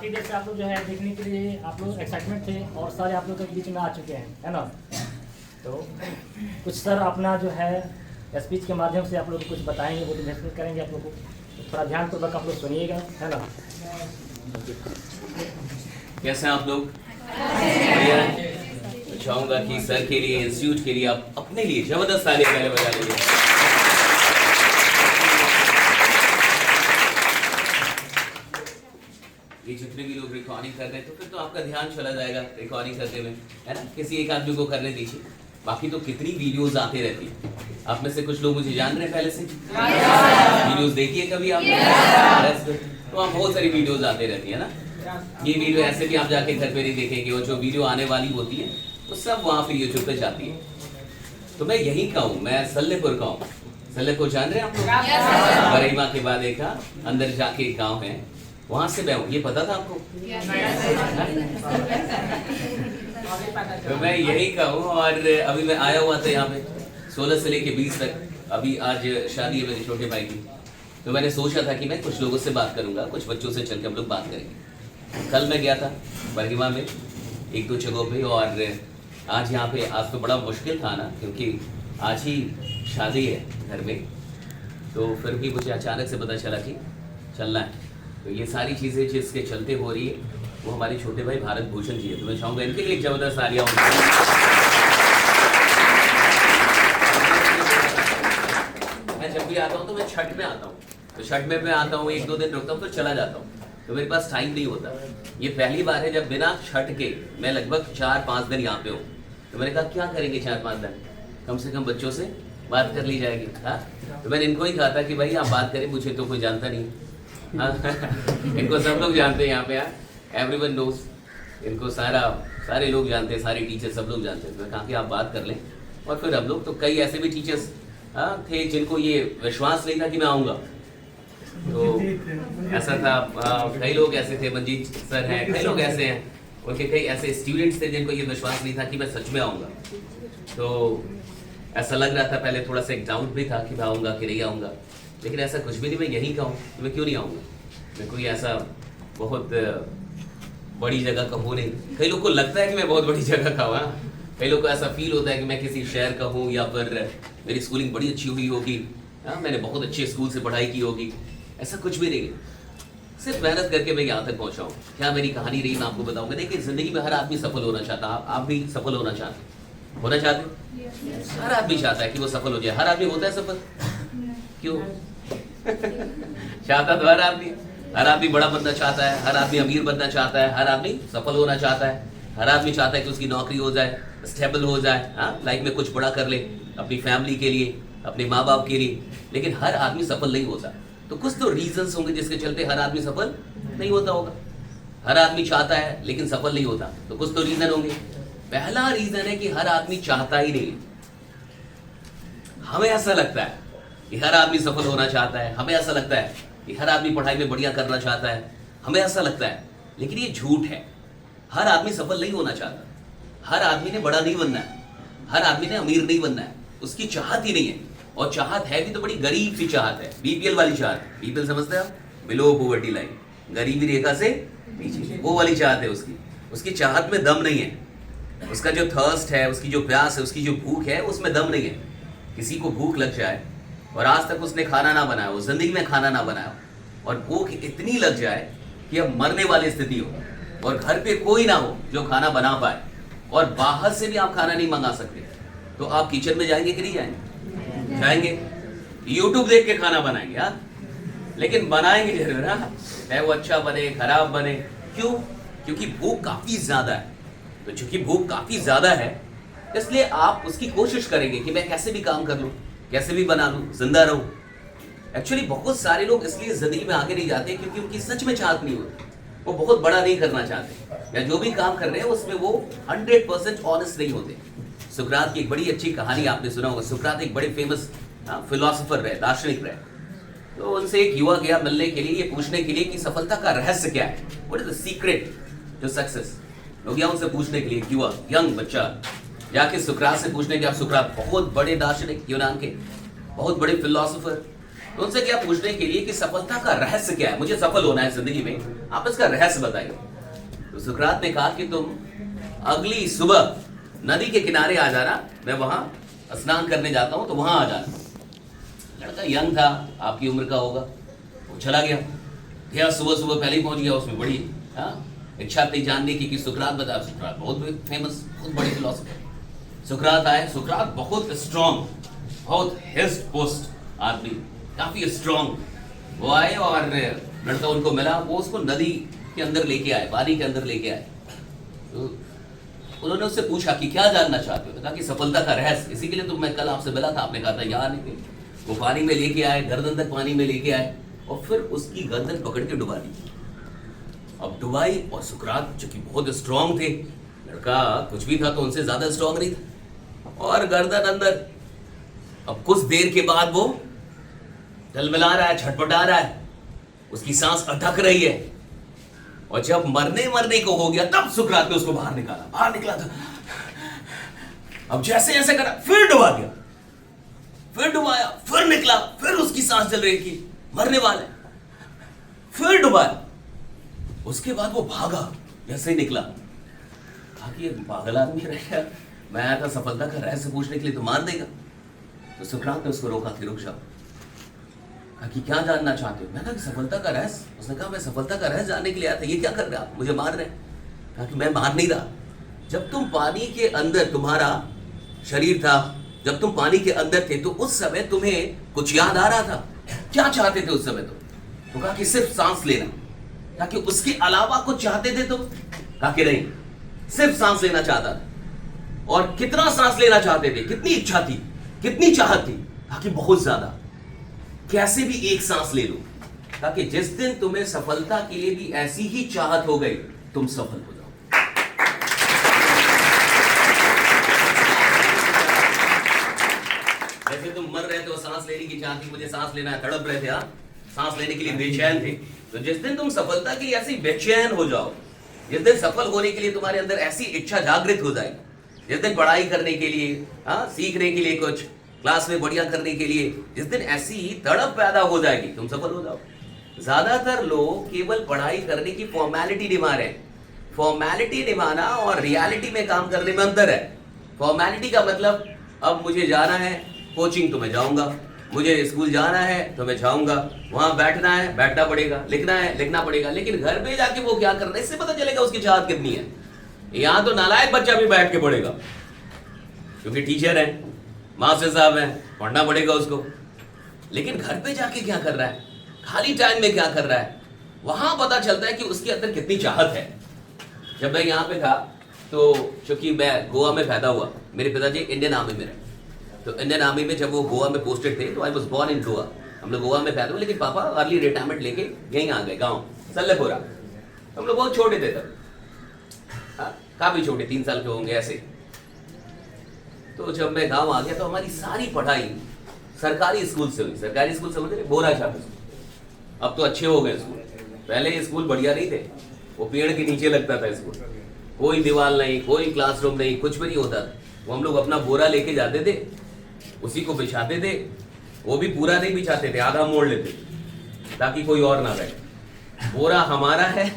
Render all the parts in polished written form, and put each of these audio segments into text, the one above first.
काफ़ी देर से आप लोग जो है देखने के लिए आप लोग एक्साइटमेंट थे और सारे आप लोग के बीच में आ चुके हैं, है ना। तो कुछ सर अपना जो है स्पीच के माध्यम से आप लोग कुछ बताएंगे, मोटिवेशन करेंगे आप लोग को, तो थोड़ा ध्यानपूर्वक आप लोग सुनिएगा, है ना। कैसे हैं आप लोग? बढ़िया। तो चाहूँगा कि सर के लिए, इंस्टीट्यूट के लिए, आप अपने लिए जबरदस्त तालियां पहले बजा लीजिए। ये जितने भी लोग रिकॉर्डिंग कर रहे हैं तो फिर तो आपका ध्यान चला जाएगा रिकॉर्डिंग करते में, है ना। किसी एक आदमी को करने दीजिए, बाकी तो कितनी वीडियोस आते रहती है। आप में से कुछ लोग मुझे जान रहे हैं पहले से, वीडियोस देखिए कभी आपने, तो आप बहुत सारी वीडियोस आते रहती है ना। ये वीडियो ऐसे भी आप जाके घर पे नहीं देखेंगे, और जो वीडियो आने वाली होती है वो सब वहाँ पे यूट्यूब पे जाती है। तो मैं यही का हूँ, मैं सल्लेपुर का हूँ। सल्लेपुर जान रहे हैं आप लोग? बरेमा के बाद एक अंदर जाके एक गाँव है, वहां से मैं हूँ। ये पता था आपको? तो मैं यही का हूँ, और अभी मैं आया हुआ था यहाँ पे 16 से लेके 20 तक। अभी आज शादी है मेरे छोटे भाई की, तो मैंने सोचा था कि मैं कुछ लोगों से बात करूंगा, कुछ बच्चों से चल के हम लोग बात करेंगे। कल मैं गया था बरगिमा में एक दो जगहों पे, और आज यहाँ पे आज तो बड़ा मुश्किल था ना, क्योंकि आज ही शादी है घर में। तो फिर भी मुझे अचानक से पता चला कि चलना है। तो ये सारी चीज़ें जिसके चलते हो रही है वो हमारे छोटे भाई भारत भूषण जी है। तो मैं चाहूँगा इनके लिए एक जबरदस्त तालियां हों। मैं जब भी आता हूँ तो मैं छठ में आता हूँ, तो छठ में मैं आता हूँ, एक दो दिन रुकता हूँ तो चला जाता हूँ, तो मेरे पास टाइम नहीं होता। ये पहली बार है जब बिना छठ के मैं लगभग 4-5 दिन यहाँ पे हूँ। तो मैंने कहा क्या करेंगे 4-5 दिन, कम से कम बच्चों से बात कर ली जाएगी। हाँ, तो मैंने इनको ही कहा था कि भाई आप बात करें, मुझे तो कोई जानता नहीं। हाँ इनको सब लोग जानते हैं यहाँ पे, एवरीवन नोज, इनको सारे लोग जानते हैं, सारे टीचर सब लोग जानते हैं। तो कहा कि आप बात कर लें। और फिर हम लोग तो कई ऐसे भी टीचर्स थे जिनको ये विश्वास नहीं था कि मैं आऊँगा। तो ऐसा था, कई लोग ऐसे थे, मंजीत सर हैं, कई लोग ऐसे हैं, उनके कई ऐसे स्टूडेंट्स थे जिनको ये विश्वास नहीं था कि मैं सच में आऊँगा। तो ऐसा लग रहा था पहले, थोड़ा सा एक डाउट भी था कि मैं आऊँगा कि नहीं आऊँगा, लेकिन ऐसा कुछ भी नहीं। मैं यहीं का हूँ, तो मैं क्यों नहीं आऊँगा? मैं कोई ऐसा बहुत बड़ी जगह का हूँ नहीं। कई लोग को लगता है कि मैं बहुत बड़ी जगह का हूँ, कई लोग को ऐसा फील होता है कि मैं किसी शहर का हूँ, या फिर मेरी स्कूलिंग बड़ी अच्छी हुई होगी, मैंने बहुत अच्छे स्कूल से पढ़ाई की होगी। ऐसा कुछ भी नहीं है, सिर्फ मेहनत करके मैं यहाँ तक पहुँचा हूँ। क्या मेरी कहानी रही मैं आपको बताऊँगा। देखिए, ज़िंदगी में हर आदमी सफल होना चाहता है। आप भी सफल होना चाहते? हर आदमी चाहता है कि वो सफल हो जाए। हर आदमी होता है सफल? क्यों? चाहता तो हर आदमी बड़ा बनना चाहता है, हर आदमी अमीर बनना चाहता है, हर आदमी सफल होना चाहता है, हर आदमी चाहता है कि उसकी नौकरी हो जाए, स्टेबल हो जाए, लाइफ में कुछ बड़ा कर ले अपनी फैमिली के लिए, अपने माँ बाप के लिए। लेकिन हर आदमी सफल नहीं होता। तो कुछ तो रीजंस होंगे जिसके चलते हर आदमी सफल नहीं होता होगा। हर आदमी चाहता है लेकिन सफल नहीं होता, तो कुछ तो रीजन होंगे। पहला रीजन है कि हर आदमी चाहता ही नहीं। हमें ऐसा लगता है कि हर आदमी सफल होना चाहता है, हमें ऐसा लगता है कि हर आदमी पढ़ाई में बढ़िया करना चाहता है, हमें ऐसा लगता है, लेकिन ये झूठ है। हर आदमी सफल नहीं होना चाहता। हर आदमी ने बड़ा नहीं बनना है, हर आदमी ने अमीर नहीं बनना है, उसकी चाहत ही नहीं है। और चाहत है भी तो बड़ी गरीब सी चाहत है, बीपीएल वाली चाहत। बीपीएल समझते हैं आप? बिलो पॉवर्टी लाइन, गरीबी रेखा से नीचे, वो वाली चाहत है उसकी। उसकी चाहत में दम नहीं है, उसका जो थर्स्ट है, उसकी जो प्यास है, उसकी जो भूख है, उसमें दम नहीं है। किसी को भूख लग जाए और आज तक उसने खाना ना बनाया हो, जिंदगी में खाना ना बनाया, और भूख इतनी लग जाए कि अब मरने वाली स्थिति हो, और घर पे कोई ना हो जो खाना बना पाए, और बाहर से भी आप खाना नहीं मंगा सकते, तो आप किचन में जाएंगे कि नहीं जाएंगे? जाएंगे। यूट्यूब देख के खाना बनाएंगे, हाँ, लेकिन बनाएंगे जरूर, हाँ, चाहे वो अच्छा बने खराब बने। क्यों? क्योंकि भूख काफी ज्यादा है। तो चूंकि भूख काफी ज्यादा है, इसलिए आप उसकी कोशिश करेंगे कि मैं कैसे भी काम कर लूं, कैसे भी बना लूं, जिंदा रहूं। एक्चुअली बहुत सारे लोग इसलिए जिंदगी में आगे नहीं जाते क्योंकि उनकी सच में चाहत नहीं होती। वो बहुत बड़ा नहीं करना चाहते, या जो भी काम कर रहे हैं उसमें वो 100% ऑनेस्ट नहीं होते। सुकरात की एक बड़ी अच्छी कहानी आपने सुना होगा। सुकरात एक बड़े फेमस फिलोसोफर रहे, दार्शनिक रहे। तो उनसे एक युवा गया मिलने के लिए, ये पूछने के लिए कि सफलता का रहस्य क्या है, what is the secret to success. लोग गया उनसे पूछने के लिए, युवा, यंग बच्चा जाके सुकरात से पूछने के, आप सुकरात बहुत बड़े दार्शनिक यूनान के, बहुत बड़े फिलोसोफर, तो उनसे क्या पूछने के लिए कि सफलता का रहस्य क्या है, मुझे सफल होना है जिंदगी में, आप इसका रहस्य बताइए। तो सुकरात ने कहा कि तुम अगली सुबह नदी के किनारे आ जाना, मैं वहां स्नान करने जाता हूं, तो वहां आ जाना। लड़का यंग था, आपकी उम्र का होगा, वो चला गया सुबह सुबह पहले ही पहुंच गया। उसमें बड़ी इच्छा थी जानने की कि सुकरात बता। सुकरात बहुत फेमस, बहुत बड़े फिलोसफर। सुकरात आए, सुकरात बहुत स्ट्रॉन्ग, बहुत हिस्ट पोस्ट आदमी, काफी स्ट्रॉन्ग। वो आए और लड़का उनको मिला, वो उसको नदी के अंदर लेके आए, पानी के अंदर लेके आए। तो उन्होंने उससे पूछा कि क्या जानना चाहते हो? तो कहा कि सफलता का रहस्य, इसी के लिए तो मैं कल आपसे मिला था, आपने कहा था यहाँ नहीं। वो पानी में लेके आए, गर्दन तक पानी में लेके आए और फिर उसकी गर्दन पकड़ के डुबा दी। अब डुबाई, और सुकरात जो कि बहुत स्ट्रांग थे, लड़का कुछ भी था तो उनसे ज्यादा स्ट्रांग नहीं था, और गर्दन अंदर। अब कुछ देर के बाद वो टलमला रहा है, छटपटा रहा है, उसकी सांस अटक रही है, और जब मरने को हो गया तब सुकरात ने उसको बाहर निकला था। अब जैसे जैसे करा फिर डुबा गया, फिर डुबाया, फिर निकला, फिर उसकी सांस चल रही थी, मरने वाला है, फिर डुबाया। उसके बाद वो भागा, जैसे ही निकला कहा कि ये पागल आदमी रह गया, मैं आया था सफलता का रहस्य पूछने के लिए, तो मार देगा। तो सुकरात ने उसको रोका कि रुक जाओ। कहा कि क्या जानना चाहते हो? मैं कहा कि सफलता का रहस्य। उसने कहा मैं सफलता का रहस्य जानने के लिए आया था, ये क्या कर रहे हैं आप, मुझे मार रहे हैं? कहा कि मैं मार नहीं रहा, जब तुम पानी के अंदर, तुम्हारा शरीर था, जब तुम पानी के अंदर थे तो उस समय तुम्हें कुछ याद आ रहा था, क्या चाहते थे उस समय तुम? तो कहा कि सिर्फ सांस लेना। कहा कि उसके अलावा कुछ चाहते थे तुम? कहा कि नहीं, सिर्फ सांस लेना चाहता था। और कितना सांस लेना चाहते थे, कितनी इच्छा थी, कितनी चाहत थी? कहा कि बहुत ज्यादा, कैसे भी एक सांस ले लो। कहा कि जिस दिन तुम्हें सफलता के लिए भी ऐसी ही चाहत हो गई, तुम सफल हो जाओ। जैसे तुम मर रहे थे और सांस लेने की चाहत थी, मुझे सांस लेना है, तड़प रहे थे, सांस लेने के लिए बेचैन थे, तो जिस दिन तुम सफलता के लिए ऐसी बेचैन हो जाओ, जिस दिन सफल होने के लिए तुम्हारे अंदर ऐसी इच्छा जागृत हो जाएगी, जिस दिन पढ़ाई करने के लिए, सीखने के लिए, कुछ क्लास में बढ़िया करने के लिए, जिस दिन ऐसी तड़प पैदा हो जाएगी, तुम सफल हो जाओ। ज्यादातर लोग केवल पढ़ाई करने की फॉर्मेलिटी निभा रहे हैं। फॉर्मेलिटी निभाना और रियलिटी में काम करने में अंतर है। फॉर्मेलिटी का मतलब, अब मुझे जाना है कोचिंग तो मैं जाऊंगा, मुझे स्कूल जाना है तो मैं जाऊंगा, वहां बैठना है बैठना पड़ेगा, लिखना है लिखना पड़ेगा। लेकिन घर पे जाके वो क्या कर रहा है, इससे पता चलेगा उसकी चाहत कितनी है। यहां तो नालायक बच्चा भी बैठ के पढ़ेगा, क्योंकि टीचर है, मास्टर साहब है, पढ़ना पड़ेगा उसको। लेकिन घर पे जाके क्या कर रहा है, खाली टाइम में क्या कर रहा है, वहां पता चलता है कि उसके अंदर कितनी चाहत है। जब मैं यहाँ पे था तो चूंकि मैं गोवा में पैदा हुआ, मेरे पिताजी इंडियन आर्मी में रहे, तो इंडियन आर्मी में जब वो गोवा में पोस्टेड थे, तो I was born in Goa, हम लोग गोवा में पैदा हुए, लेकिन पापा अर्ली रिटायरमेंट लेके यहीं आ गए गाँव सल्लेपुरा। हम लोग बहुत छोटे थे तब, काफी छोटे, 3 साल के होंगे ऐसे। तो जब मैं गांव आ गया तो हमारी सारी पढ़ाई सरकारी स्कूल से हुई। सरकारी स्कूल समझ रहे, बोरा छाप स्कूल। अब तो अच्छे हो गए स्कूल, पहले स्कूल बढ़िया नहीं थे, वो पेड़ के नीचे लगता था स्कूल, कोई दीवार नहीं, कोई क्लासरूम नहीं, कुछ भी नहीं होता था। वो हम लोग अपना बोरा लेके जाते थे, उसी को बिछाते थे, वो भी पूरा नहीं बिछाते थे, आधा मोड़ लेते थे ताकि कोई और ना बैठे। बोरा हमारा है,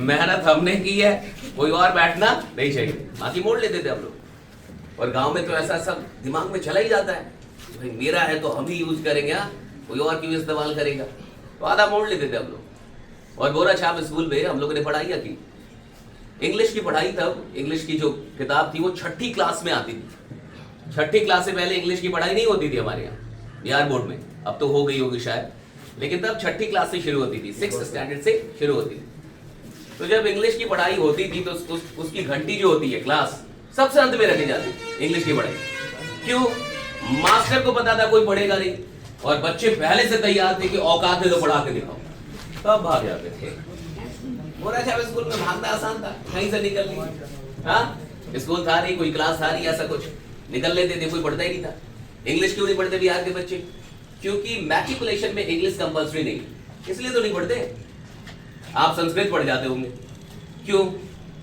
मेहनत हमने की है, कोई और बैठना नहीं चाहिए, बाकी मोड़ लेते थे हम लोग। और गांव में तो ऐसा सब दिमाग में चला ही जाता है, भाई मेरा है तो हम ही यूज करेंगे, कोई और क्यों इस्तेमाल करेगा, तो आधा मोड़ लेते थे हम लोग। और बोरा छाप स्कूल में हम लोगों ने पढ़ाई की। इंग्लिश की पढ़ाई, तब इंग्लिश की जो किताब थी वो 6ठी क्लास में आती थी। 6ठी क्लास से पहले इंग्लिश की पढ़ाई नहीं होती थी हमारे यहाँ बिहार बोर्ड में, अब तो हो गई होगी शायद, लेकिन तब 6ठी क्लास से शुरू होती थी, 6th स्टैंडर्ड से शुरू होती थी। तो जब इंग्लिश की पढ़ाई होती थी तो उसकी घंटी जो होती है क्लास, सबसे अंत में रखी जाती है इंग्लिश की पढ़ाई। क्यों? मास्टर को पता था कोई पढ़ेगा नहीं, और बच्चे पहले से तैयार थे कि औकात है तो पढ़ा के दिखाओ, तब भाग जाते थे। बोरा छाप स्कूल में भागना आसान था, कहीं से निकल नहीं, स्कूल था नहीं, कोई क्लास था नहीं, ऐसा कुछ निकल लेते थे, कोई पढ़ता ही नहीं था। इंग्लिश क्यों नहीं पढ़ते बिहार के बच्चे? क्योंकि मैट्रिकुलेशन में इंग्लिश कंपल्सरी नहीं, इसलिए तो नहीं पढ़ते। आप संस्कृत पढ़ जाते होंगे, क्यों?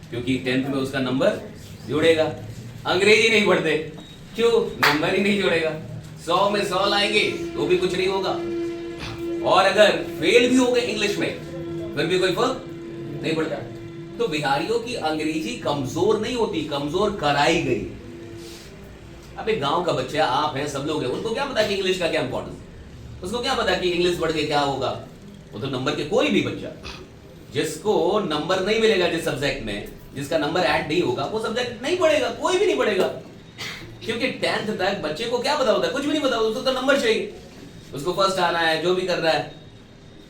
क्योंकि 10th में उसका नंबर जुड़ेगा। अंग्रेजी नहीं पढ़ते, क्यों? नंबर ही नहीं जुड़ेगा। 100 में 100 लाएंगे तो भी कुछ नहीं होगा, और अगर फेल भी हो गए इंग्लिश में फिर भी कोई फर्क नहीं पड़ता। तो बिहारियों की अंग्रेजी कमजोर नहीं होती, कमजोर कराई गई। अब एक गांव का बच्चा, आप हैं, सब लोग हैं, उनको क्या पता कि इंग्लिश का क्या इंपॉर्टेंस, उसको क्या पता कि इंग्लिश पढ़ के क्या होगा। वो तो नंबर के, कोई भी बच्चा जिसको नंबर नहीं मिलेगा जिस सब्जेक्ट में, जिसका नंबर ऐड नहीं होगा, वो सब्जेक्ट नहीं पढ़ेगा, कोई भी नहीं पढ़ेगा। क्योंकि 10th तक बच्चे को क्या पता होता है, कुछ भी नहीं पता, उसको तो नंबर चाहिए, उसको फर्स्ट आना है, जो भी कर रहा है।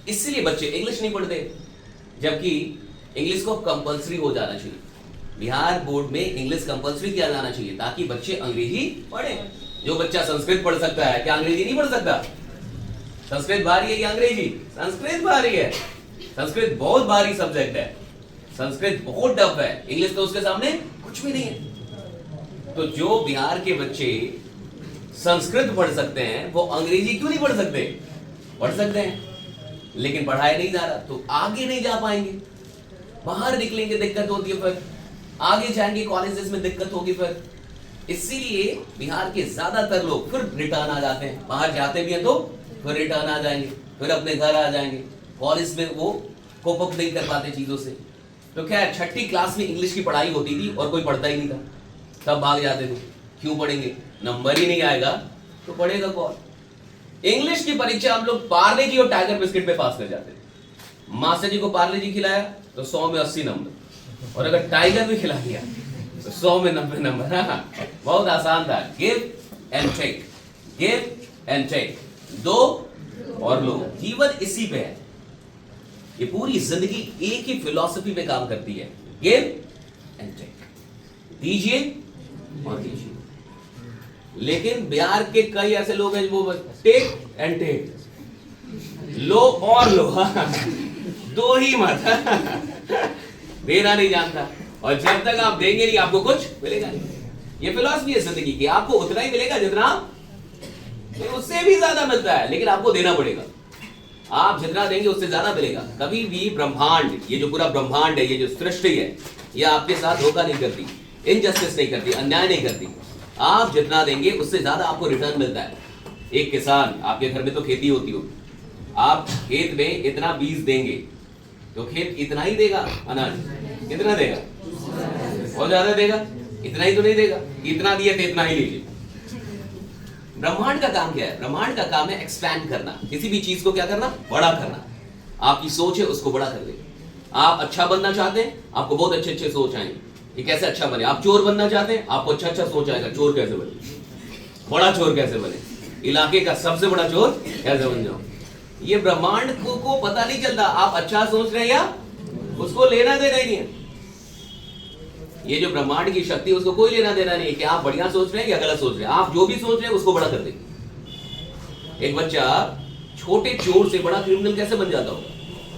इसलिए बच्चे इंग्लिश नहीं पढ़ते, जबकि इंग्लिश को कंपलसरी हो जाना चाहिए। बिहार बोर्ड में इंग्लिश कंपलसरी किया जाना चाहिए ताकि बच्चे अंग्रेजी पढ़े। जो बच्चा संस्कृत पढ़ सकता है, क्या अंग्रेजी नहीं पढ़ सकता? संस्कृत भारी है या अंग्रेजी? संस्कृत भारी है। संस्कृत बहुत भारी सब्जेक्ट है, संस्कृत बहुत टफ है, इंग्लिश तो उसके सामने कुछ भी नहीं है। तो जो बिहार के बच्चे संस्कृत पढ़ सकते हैं वो अंग्रेजी क्यों नहीं पढ़ सकते? पढ़ सकते हैं, लेकिन पढ़ाया नहीं जा रहा, तो आगे नहीं जा पाएंगे। बाहर निकलेंगे दिक्कत होती है, फिर आगे जाएंगे कॉलेजेस में दिक्कत होगी। फिर इसीलिए बिहार के ज्यादातर लोग फिर रिटर्न आ जाते हैं, बाहर जाते भी हैं तो फिर रिटर्न आ जाएंगे, फिर अपने घर आ जाएंगे। कॉलेज में वो कोप अप नहीं कर पाते चीजों से। तो खैर 6ठी क्लास में इंग्लिश की पढ़ाई होती थी और कोई पढ़ता ही नहीं था, सब भाग जाते थे। क्यों पढ़ेंगे, नंबर ही नहीं आएगा तो पढ़ेगा कौन? इंग्लिश की परीक्षा हम लोग पार्ले जी और टाइगर बिस्किट पे पास कर जाते थे। मास्टर जी को पार्ले जी खिलाया तो 100 में 80 नंबर, और अगर टाइगर भी खिला दिया तो 100 में 90 नंबर। बहुत आसान था, give and take, give and take, दो और लो। जीवन इसी पे है, ये पूरी जिंदगी एक ही फिलॉसफी पे काम करती है, गिव एंड टेक, दीजिए और दीजिए। लेकिन बिहार के कई ऐसे लोग हैं जो टेक एंड टेक, लो और लो, दो ही मत। देना नहीं जानता, और जब तक आप देंगे नहीं आपको कुछ मिलेगा नहीं। ये फिलॉसफी है जिंदगी की, आपको उतना ही मिलेगा जितना, उससे भी ज्यादा मिलता है, लेकिन आपको देना पड़ेगा। आप जितना देंगे उससे ज्यादा मिलेगा। कभी भी ब्रह्मांड, ये जो पूरा ब्रह्मांड है, ये जो सृष्टि है, ये आपके साथ धोखा नहीं करती, इनजस्टिस नहीं करती, अन्याय नहीं करती। आप जितना देंगे उससे ज्यादा आपको रिटर्न मिलता है। एक किसान, आपके घर में तो खेती होती हो, आप खेत में इतना बीज देंगे तो खेत इतना ही देगा अनाज, कितना देगा? बहुत ज्यादा देगा? इतना ही तो नहीं देगा। इतना दिया तो इतना ही लीजिए। ब्रह्मांड का काम क्या है? ब्रह्मांड का काम है एक्सपैंड करना, किसी भी चीज को क्या करना? बड़ा करना। आपकी सोच है उसको बड़ा कर दे। आप अच्छा बनना चाहते हैं, आपको बहुत अच्छे अच्छे सोच आएंगे कि कैसे अच्छा बने। आप चोर बनना चाहते हैं, आपको अच्छा अच्छा सोच आएगा, चोर कैसे बने, बड़ा चोर कैसे बने, इलाके का सबसे बड़ा चोर कैसे बन जाओ। ये ब्रह्मांड को पता नहीं चलता आप अच्छा सोच रहे हैं या उसको लेना देना ही नहीं है। ये जो ब्रह्मांड की शक्ति है उसको कोई लेना देना नहीं है कि आप बढ़िया सोच रहे हैं या गलत सोच रहे हैं। आप जो भी सोच रहे हैं उसको बड़ा कर देंगे। एक बच्चा छोटे चोर से बड़ा क्रिमिनल कैसे बन जाता होगा?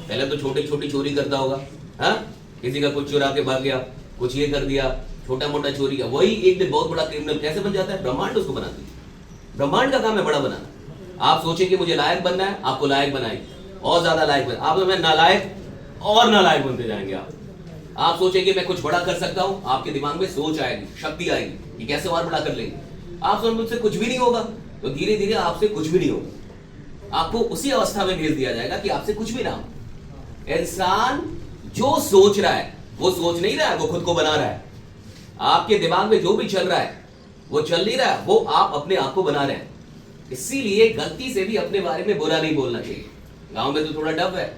पहले तो छोटे छोटी चोरी करता होगा, हाँ, किसी का कुछ चुरा के भाग गया, कुछ ये कर दिया, छोटा मोटा चोरी का, वही एक दिन बहुत बड़ा क्रिमिनल कैसे बन जाता है? ब्रह्मांड उसको बनाती है। ब्रह्मांड का काम है बड़ा बनाना। आप सोचें कि मुझे लायक बनना है, आपको लायक बनाएंगे, और ज्यादा लायक बन, आप मैं नालायक और नालायक बनते जाएंगे। आप सोचेंगे मैं कुछ बड़ा कर सकता हूं, आपके दिमाग में सोच आएगी, शक्ति आएगी कि कैसे और बड़ा कर लेंगे। आप सोच मुझसे कुछ भी नहीं होगा, तो धीरे धीरे आपसे कुछ भी नहीं होगा। आपको उसी अवस्था में भेज दिया जाएगा कि आपसे कुछ भी ना हो। इंसान जो सोच रहा है वो सोच नहीं रहा है, वो खुद को बना रहा है। आपके दिमाग में जो भी चल रहा है वो चल नहीं रहा है, वो आप अपने आप को बना रहे हैं। इसीलिए गलती से भी अपने बारे में बुरा नहीं बोलना चाहिए। गांव में तो थोड़ा डर है,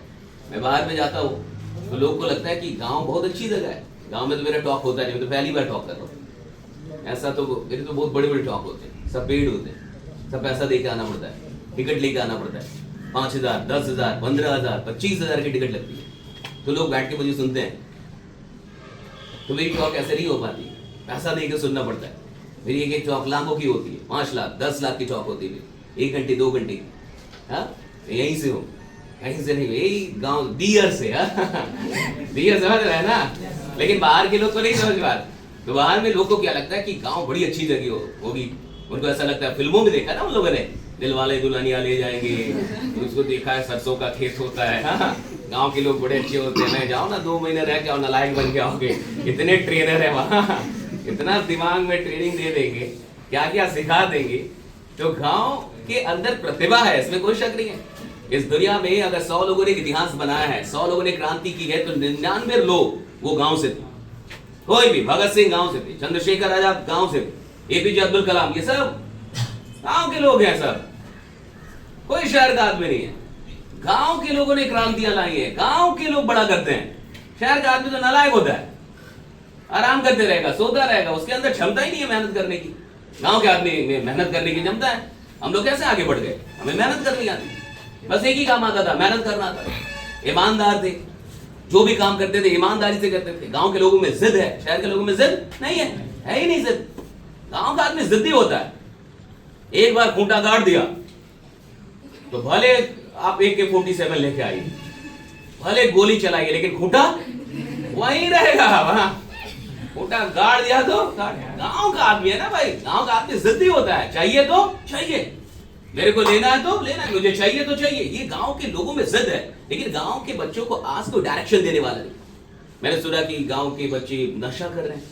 मैं बाहर में जाता हूँ तो लोग को लगता है कि गांव बहुत अच्छी जगह है। गांव में तो मेरा टॉक होता नहीं, मैं तो पहली बार टॉक कर रहा हूँ। ऐसा तो मेरे तो बहुत बड़े बड़े टॉक होते हैं, सब पेड होते हैं, सब पैसा दे के आना पड़ता है, टिकट लेके आना पड़ता है। 5,000, 10,000, 15,000, 25,000 की टिकट लगती है। तो लोग बैठ के मुझे सुनते हैं, तो मेरी टॉक ऐसे नहीं हो पाती, पैसा दे के सुनना पड़ता है। मेरी एक एक टॉक लाखों की होती है, 5 लाख 10 लाख की टॉक होती है, 1 घंटे 2 घंटे की। हाँ, यहीं से हो, कहीं से नहीं, यही गांव दियर से। दियर समझ रहे हैं ना, लेकिन बाहर के लोग को नहीं समझ पाते। तो बाहर में लोग को क्या लगता है कि गांव बड़ी अच्छी जगह होगी, उनको ऐसा लगता है। फिल्मों में देखा ना उन लोगों ने, दिलवाले दुल्हनिया ले जाएंगे, उसको देखा है सरसों का खेत होता है। हाँ, गांव के लोग बड़े अच्छे होते हैं, मैं जाओ ना 2 महीने रह के आओ, नालायक बन के आओगे। इतने ट्रेनर है वहाँ, इतना दिमाग में ट्रेनिंग दे देंगे, क्या क्या सिखा देंगे। तो गांव के अंदर प्रतिभा है, इसमें कोई शक नहीं है। इस दुनिया में अगर 100 लोगों ने इतिहास बनाया है, 100 लोगों ने क्रांति की है, तो 99 लोग वो गांव से थे। कोई भी, भगत सिंह गांव से थे, चंद्रशेखर आजाद गांव से थे, एपीजे अब्दुल कलाम, ये सब गांव के लोग हैं सब, कोई शहर का आदमी नहीं है। गांव के लोगों ने क्रांतियां लाई है, गांव के लोग बड़ा करते हैं। शहर का आदमी तो नालायक होता है, आराम करते रहेगा, सोता रहेगा, उसके अंदर क्षमता ही नहीं है मेहनत करने की। गांव के आदमी में मेहनत करने की क्षमता है। हम लोग कैसे आगे बढ़ गए? हमें मेहनत करनी आती, बस एक ही काम आता था, मेहनत करना था। ईमानदार थे, जो भी काम करते थे ईमानदारी से करते थे। गांव के लोगों में जिद है, शहर के लोगों में जिद नहीं है ही नहीं जिद। गांव का आदमी जिद्दी होता है। एक बार खूंटा गाड़ दिया तो भले आप AK-47 लेके आइए, भले गोली चलाइए, लेकिन खूंटा वहीं रहेगा। वहां खूंटा गाड़ दिया तो गांव का आदमी है ना भाई, गांव का आदमी जिद्दी होता है। चाहिए तो चाहिए, मेरे को लेना है तो लेना है, मुझे चाहिए तो चाहिए। ये गांव के लोगों में जिद है। लेकिन गांव के बच्चों को आज कोई डायरेक्शन देने वाला नहीं। मैंने सुना कि गांव के बच्चे नशा कर रहे हैं,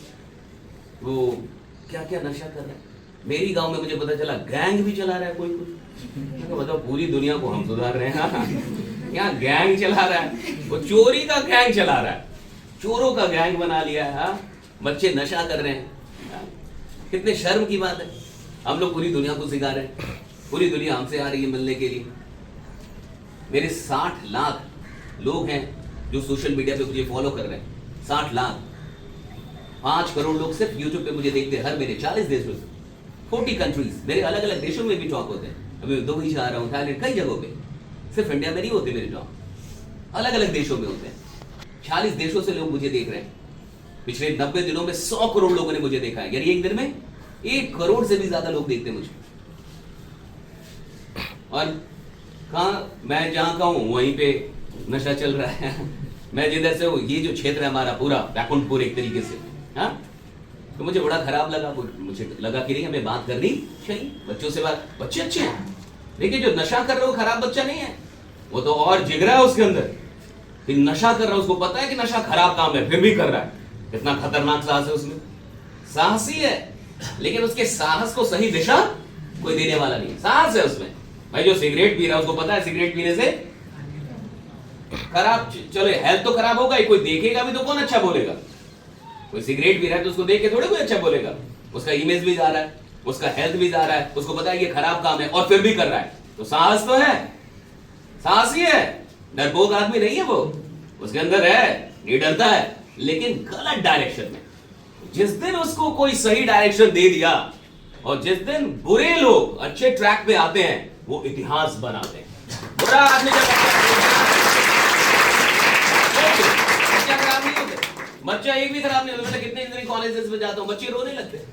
वो क्या क्या नशा कर रहे हैं। मेरी गांव में मुझे पता चला गैंग भी चला रहा है कोई कुछ। मतलब पूरी दुनिया को हम सुधार रहे हैं, यहाँ गैंग चला रहा है, वो चोरी का गैंग चला रहा है, चोरों का गैंग बना लिया है। बच्चे नशा कर रहे हैं, कितने शर्म की बात है। हम लोग पूरी दुनिया को सिखा रहे हैं, पूरी दुनिया हमसे आ रही है मिलने के लिए। मेरे 60 लाख लोग हैं जो सोशल मीडिया पे मुझे फॉलो कर रहे हैं, 60 लाख। 5 करोड़ लोग सिर्फ यूट्यूब पे मुझे देखते हैं हर महीने, 40 देशों से, 40 कंट्रीज। मेरे अलग अलग देशों में भी टॉक होते हैं। अभी दुबई जा रहा हूँ, थाईलैंड, कई जगहों पे, सिर्फ इंडिया में नहीं होते मेरे टॉक, अलग अलग देशों में होते हैं। 40 देशों से लोग मुझे देख रहे हैं। पिछले 90 दिनों में 100 करोड़ लोगों ने मुझे देखा है, यानी एक दिन में 1 करोड़ से भी ज्यादा लोग देखते हैं मुझे। और कहा मैं जहां का हूं वहीं पे नशा चल रहा है। मैं जिधर से हूं, ये जो क्षेत्र है हमारा पूरा बैकुंठपुर एक तरीके से, हाँ, तो मुझे बड़ा खराब लगा। मुझे लगा कि नहीं, हमें बात करनी चाहिए बच्चों से। बात, बच्चे अच्छे हैं, लेकिन जो नशा कर रहे हो खराब बच्चा नहीं है, वो तो और जिगरा है उसके अंदर कि नशा कर रहा है, उसको पता है कि नशा खराब काम है, फिर भी कर रहा है। कितना खतरनाक साहस है उसमें, साहसी है, लेकिन उसके साहस को सही दिशा कोई देने वाला नहीं। साहस है उसमें। भाई जो सिगरेट पी रहा है उसको पता है सिगरेट पीने से खराब, चलो हेल्थ तो खराब होगा ही, कोई देखेगा भी तो कौन अच्छा बोलेगा। कोई सिगरेट पी रहा है तो उसको देख के थोड़े कोई अच्छा बोलेगा। उसका इमेज भी जा रहा है, उसका हेल्थ भी जा रहा है, उसको पता है ये खराब काम है और फिर भी कर रहा है, तो साहस तो है, साहसी है, डरपोक आदमी नहीं है वो, उसके अंदर है, नहीं डरता है, लेकिन गलत डायरेक्शन में। जिस दिन उसको कोई सही डायरेक्शन दे दिया और जिस दिन बुरे लोग अच्छे ट्रैक पे आते हैं, वो इतिहास बनाते हैं। बुरा आदमी बच्चा खराब नहीं होते, बच्चा एक भी खराब नहीं होता। मैं कितने इंजीनियरिंग कॉलेजेस में जाता हूं, बच्चे रोने लगते हैं।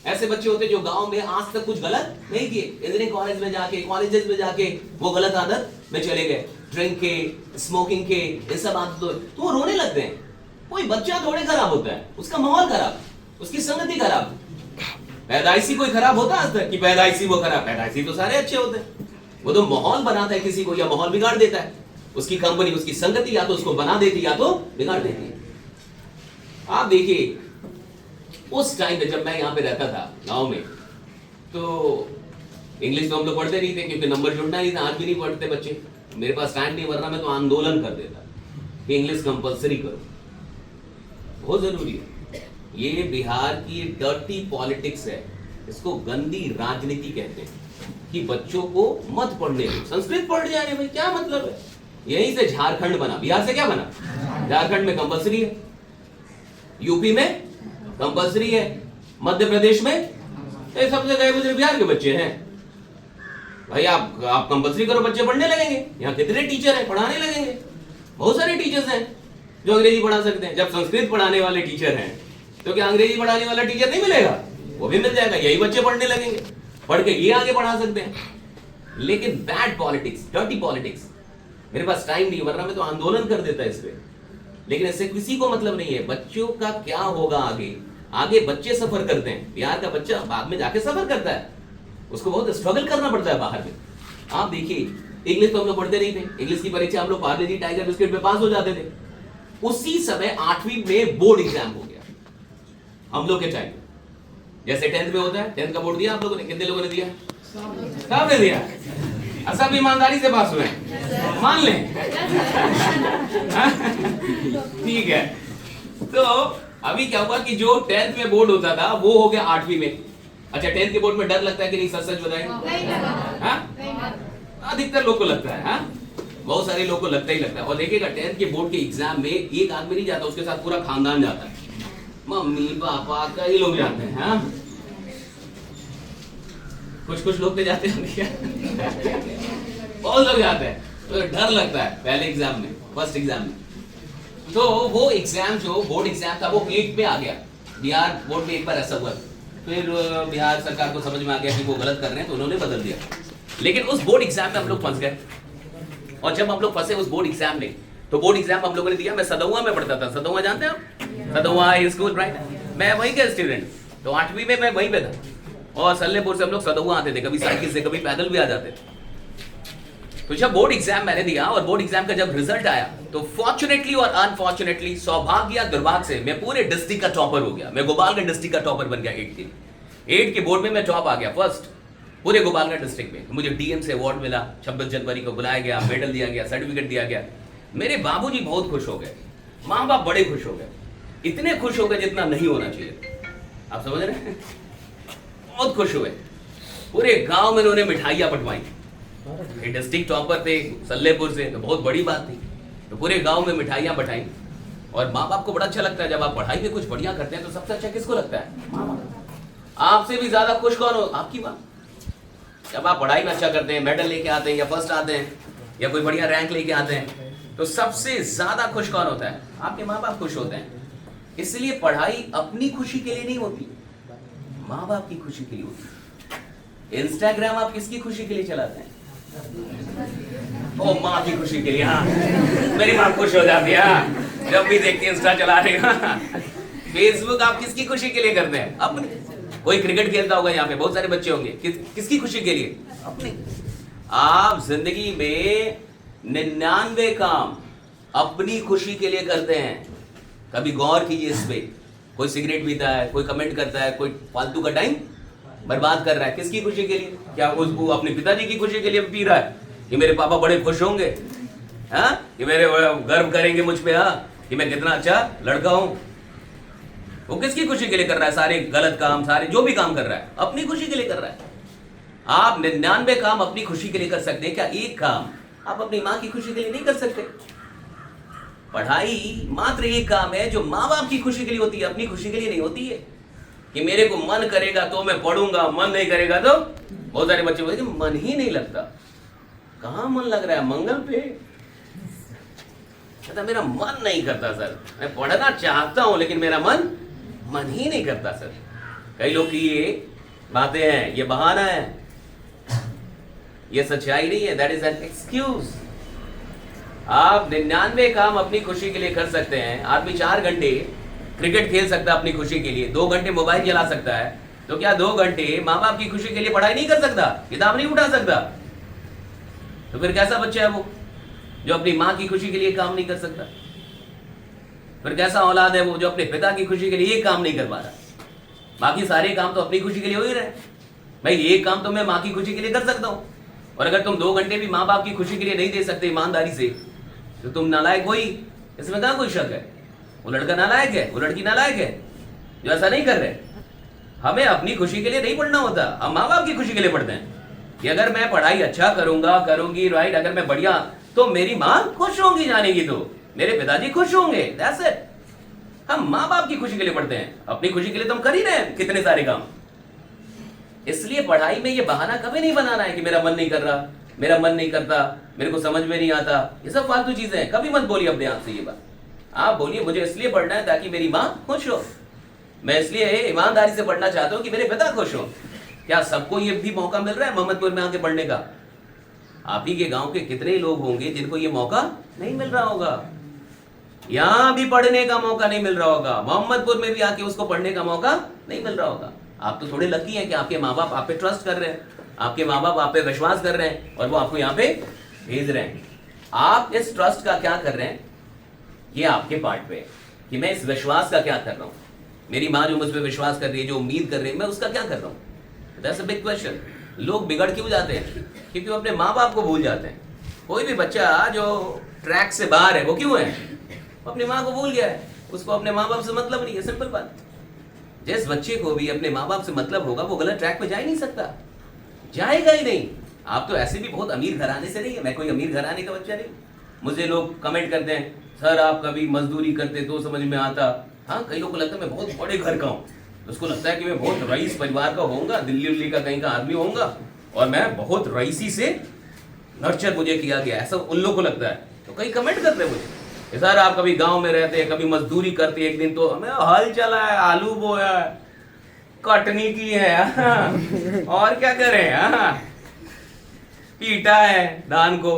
ऐसे बच्चे होते जो गांव में आज तक कुछ गलत नहीं किए, इंजीनियरिंग कॉलेज में जाके, कॉलेजेस में जाके वो गलत आदत में चले गए, ड्रिंक के, स्मोकिंग के, ये सब आदतों, तो वो रोने लगते हैं। कोई बच्चा थोड़े खराब होता है, उसका माहौल खराब, उसकी संगति खराब। पैदाइशी कोई खराब होता है आज तक कि पैदाइशी वो खराब? पैदाइशी तो सारे अच्छे होते हैं। वो तो माहौल बनाता है किसी को, या माहौल बिगाड़ देता है। उसकी कंपनी, उसकी संगति या तो उसको बना देती या तो बिगाड़ देती है। आप देखिए उस टाइम पे जब मैं यहाँ पे रहता था गांव में, तो इंग्लिश तो हम लोग पढ़ते नहीं थे क्योंकि नंबर जुड़ना नहीं था। आज भी नहीं पढ़ते बच्चे, मेरे पास टाइम नहीं, वरना मैं तो आंदोलन कर देता कि इंग्लिश कंपलसरी करो, बहुत जरूरी है। ये बिहार की डर्टी पॉलिटिक्स है, इसको गंदी राजनीति कहते हैं कि बच्चों को मत पढ़ने दो, संस्कृत पढ़ जाए भाई, क्या मतलब है। यहीं से झारखंड बना, बिहार से क्या बना? झारखंड में कंपलसरी है, यूपी में कंपलसरी है, मध्य प्रदेश में ये सबसे गए गुजरे बिहार के बच्चे हैं। भाई आप कंपलसरी करो, बच्चे पढ़ने लगेंगे। यहाँ कितने टीचर हैं, पढ़ाने लगेंगे। बहुत सारे टीचर्स हैं जो अंग्रेजी पढ़ा सकते हैं। जब संस्कृत पढ़ाने वाले टीचर हैं तो क्या अंग्रेजी पढ़ाने वाला टीचर नहीं मिलेगा? वो भी मिल जाएगा, यही बच्चे पढ़ने लगेंगे, पढ़ के ये आगे पढ़ा सकते हैं। लेकिन बैड पॉलिटिक्स, डर्टी पॉलिटिक्स, मेरे पास टाइम नहीं, वरना मैं तो आंदोलन कर देता इस पे। लेकिन इससे किसी को मतलब नहीं है। बच्चों का क्या होगा आगे? आगे बच्चे सफर करते हैं। बिहार का बच्चा बाद में जाके सफर करता है, उसको बहुत स्ट्रगल करना पड़ता है बाहर में। आप देखिए, इंग्लिश तो हम लोग पढ़ते नहीं थे, इंग्लिश की परीक्षा हम लोग पार्ले जी टाइगर बिस्किट पे पास हो जाते थे। उसी समय 8वीं में बोर्ड एग्जाम हो गया हम लोग के टाइम, जैसे 10th में होता है। 10th का बोर्ड दिया आप लोगों ने? कितने लोगों ने दिया? सबने दिया। सब ईमानदारी से पास हुए हैं, मान लें। ठीक है, तो अभी क्या हुआ कि जो 10th में बोर्ड होता था वो हो गया 8वीं में। अच्छा, 10th के बोर्ड में डर लगता है कि नहीं? सच सच बताएं। अधिकतर लोग को लगता है, हाँ, बहुत सारे लोग को लगता ही लगता है। और देखिएगा 10th के बोर्ड के एग्जाम में एक आदमी नहीं जाता, उसके साथ पूरा खानदान जाता है, मम्मी पापा कई लोग जाते हैं, हाँ? कुछ लोग तो जाते हैं, बहुत लोग जाते हैं, तो डर लगता है पहले एग्जाम में, फर्स्ट एग्जाम में। तो वो एग्जाम जो बोर्ड एग्जाम था वो 8 में आ गया। बिहार बोर्ड में एक बार ऐसा हुआ, फिर बिहार सरकार को समझ में आ गया कि वो गलत कर रहे हैं, तो उन्होंने बदल दिया। लेकिन उस बोर्ड एग्जाम में हम लोग फंस गए, और जब हम लोग फंसे उस बोर्ड एग्जाम में, तो बोर्ड एग्जाम हम लोगों ने दिया। मैं सदौआ में पढ़ता था, सदौआ जानते हैं आप? सदौआ हाई स्कूल, राइट? मैं वहीं का स्टूडेंट, तो 8वीं में मैं वहीं पे था, और सल्लेपुर से हम लोग सदौआ आते थे, कभी साइकिल से कभी पैदल भी आ जाते थे। तो जब बोर्ड एग्जाम मैंने दिया, और बोर्ड एग्जाम का जब रिजल्ट आया, तो फॉर्चुनेटली और अनफॉर्चुनेटली, सौभाग्य या दुर्भाग्य से, मैं पूरे डिस्ट्रिक्ट का टॉपर हो गया। मैं गोपालगंज डिस्ट्रिक्ट का टॉपर बन गया। 8 के बोर्ड में मैं टॉप आ गया, फर्स्ट पूरे गोपालगंज डिस्ट्रिक्ट में। मुझे डीएम से अवार्ड मिला, 26 जनवरी को बुलाया गया, मेडल दिया गया, सर्टिफिकेट दिया गया। मेरे बाबूजी बहुत खुश हो गए, माँ बाप बड़े खुश हो गए, इतने खुश हो गए जितना नहीं होना चाहिए। आप समझ रहे हैं? बहुत खुश हुए, पूरे गांव में उन्होंने मिठाइयां बंटवाई। डिस्ट्रिक्ट टॉपर थे सल्लेपुर से, तो बहुत बड़ी बात थी, तो पूरे गांव में मिठाइयां बंटाई। और माँ बाप को बड़ा अच्छा लगता है जब आप पढ़ाई में कुछ बढ़िया करते हैं, तो सबसे अच्छा किसको लगता है? माँ बाप। आपसे भी ज्यादा खुश कौन हो? आपकी माँ। जब आप पढ़ाई में अच्छा करते हैं, मेडल लेके आते हैं, या फर्स्ट आते हैं, या कोई बढ़िया रैंक लेके आते हैं, तो सबसे ज्यादा खुश कौन होता है? आपके माँ बाप खुश होते हैं। इसलिए पढ़ाई अपनी खुशी के लिए नहीं होती, माँ बाप की खुशी के लिए होती है। इंस्टाग्राम आप किसकी खुशी के लिए चलाते हैं? ओ, माँ की खुशी के लिए। हाँ, मेरी माँ खुश हो जाती है, हाँ, जब भी देखती है इंस्टा चला रही है। फेसबुक आप किसकी खुशी के लिए करते हैं? अपनी। कोई क्रिकेट खेलता होगा यहाँ पे, बहुत सारे बच्चे होंगे, किसकी खुशी के लिए? अपनी। आप जिंदगी में 99 काम अपनी खुशी के लिए करते हैं। कभी गौर कीजिए इस पे। कोई सिगरेट पीता है, कोई कमेंट करता है, कोई फालतू का टाइम बर्बाद कर रहा है, किसकी खुशी के लिए? क्या उसको अपने पिताजी की खुशी के लिए पी रहा है कि मेरे पापा बड़े खुश होंगे, हाँ, कि मेरे गर्व करेंगे मुझ पे, हाँ, कि मैं कितना अच्छा लड़का हूं? वो किसकी खुशी के लिए कर रहा है? सारे गलत काम, सारे जो भी काम कर रहा है अपनी खुशी के लिए कर रहा है। आप 99 काम अपनी खुशी के लिए कर सकते हैं, क्या एक काम आप अपनी माँ की खुशी के लिए नहीं कर सकते? पढ़ाई मात्र एक काम है जो माँ बाप की खुशी के लिए होती है, अपनी खुशी के लिए नहीं होती है। कि मेरे को मन करेगा तो मैं पढ़ूंगा, मन नहीं करेगा तो। बहुत सारे बच्चे बोलते मन ही नहीं लगता। कहाँ मन लग रहा है? मंगल पे। कहता मेरा मन नहीं करता सर, मैं पढ़ना चाहता हूं लेकिन मेरा मन ही नहीं करता सर। कई लोग की ये बातें हैं, ये बहाना है, ये सच्चाई नहीं है, दैट इज एन एक्सक्यूज। आप 99 काम अपनी खुशी के लिए कर सकते हैं। आदमी 4 घंटे क्रिकेट खेल सकता है अपनी खुशी के लिए, 2 घंटे मोबाइल चला सकता है, तो क्या 2 घंटे माँ बाप की खुशी के लिए पढ़ाई नहीं कर सकता? किताब नहीं उठा सकता? तो फिर कैसा बच्चा है वो जो अपनी माँ की खुशी के लिए काम नहीं कर सकता? फिर कैसा औलाद है वो जो अपने पिता की खुशी के लिए ये काम नहीं कर पा रहा? बाकी सारे काम तो अपनी खुशी के लिए हो ही रहे। भाई एक काम तो मैं माँ की खुशी के लिए कर सकता हूँ, और अगर तुम 2 घंटे भी माँ बाप की खुशी के लिए नहीं दे सकते ईमानदारी से, तो तुम नालायक हो ही। इसमें कहाँ कोई शक है? वो लड़का नालायक है, वो लड़की नालायक है जो ऐसा नहीं कर रहे। हमें अपनी खुशी के लिए नहीं पढ़ना होता, हम माँ बाप की खुशी के लिए पढ़ते हैं कि अगर मैं पढ़ाई अच्छा करूंगा, करूंगी, राइट, अगर मैं बढ़िया, तो मेरी माँ खुश होंगी, जानेगी, तो मेरे पिताजी खुश होंगे, दैट्स इट। हम माँ बाप की खुशी के लिए पढ़ते हैं, अपनी खुशी के लिए तो हम कर ही रहे हैं कितने सारे काम। इसलिए पढ़ाई में ये बहाना कभी नहीं बनाना है कि मेरा मन नहीं कर रहा, मेरा मन नहीं करता, मेरे को समझ में नहीं आता, ये सब फालतू चीजें हैं। कभी मत बोलिए अपने आप से ये बात। आप बोलिए मुझे इसलिए पढ़ना है ताकि मेरी माँ खुश हो, मैं इसलिए ईमानदारी से पढ़ना चाहता हूँ कि मेरे पिता खुश हो। क्या सबको ये भी मौका मिल रहा है मोहम्मदपुर में आके पढ़ने का? आप ही के गांव के कितने लोग होंगे जिनको ये मौका नहीं मिल रहा होगा? यहां भी पढ़ने का मौका नहीं मिल रहा होगा, मोहम्मदपुर में भी आके उसको पढ़ने का मौका नहीं मिल रहा होगा। आप तो थोड़े लकी हैं कि आपके माँ बाप आप पे ट्रस्ट कर रहे हैं, आपके माँ बाप आप पे विश्वास कर रहे हैं और वो आपको यहाँ पे भेज रहे हैं। आप इस ट्रस्ट का क्या कर रहे हैं, ये आपके पार्ट पे है कि मैं इस विश्वास का क्या कर रहा हूँ। मेरी माँ जो मुझ पर विश्वास कर रही है, जो उम्मीद कर रही है, मैं उसका क्या कर रहा हूँ? That's a big question. लोग बिगड़ क्यों जाते हैं? क्योंकि वो अपने माँ बाप को भूल जाते हैं। कोई भी बच्चा जो ट्रैक से बाहर है वो क्यों है? वो अपनी माँ को भूल गया है, उसको अपने माँ बाप से मतलब नहीं है। सिंपल बात। जिस बच्चे को भी अपने माँ बाप से मतलब होगा वो गलत ट्रैक पे जा ही नहीं सकता, जाएगा ही नहीं। आप तो ऐसे भी बहुत अमीर घराने से नहीं है, मैं कोई अमीर घराने का बच्चा नहीं। मुझे लोग कमेंट करते हैं, सर आप कभी मजदूरी करते तो समझ में आता। हाँ, कई लोगों को लगता है मैं बहुत बड़े घर का हूँ, उसको लगता है कि मैं बहुत रईस परिवार का होऊंगा, दिल्ली उल्ली का कहीं का आदमी होऊंगा और मैं बहुत रईसी से नर्चर मुझे किया गया, ऐसा उन लोगों को लगता है। तो कई कमेंट करते हैं मुझे, सर आप कभी गांव में रहते हैं, कभी मजदूरी करते हैं, एक दिन तो हमें हल चला है, आलू बोया है, कटनी की है, और क्या करें, पीटा है धान को।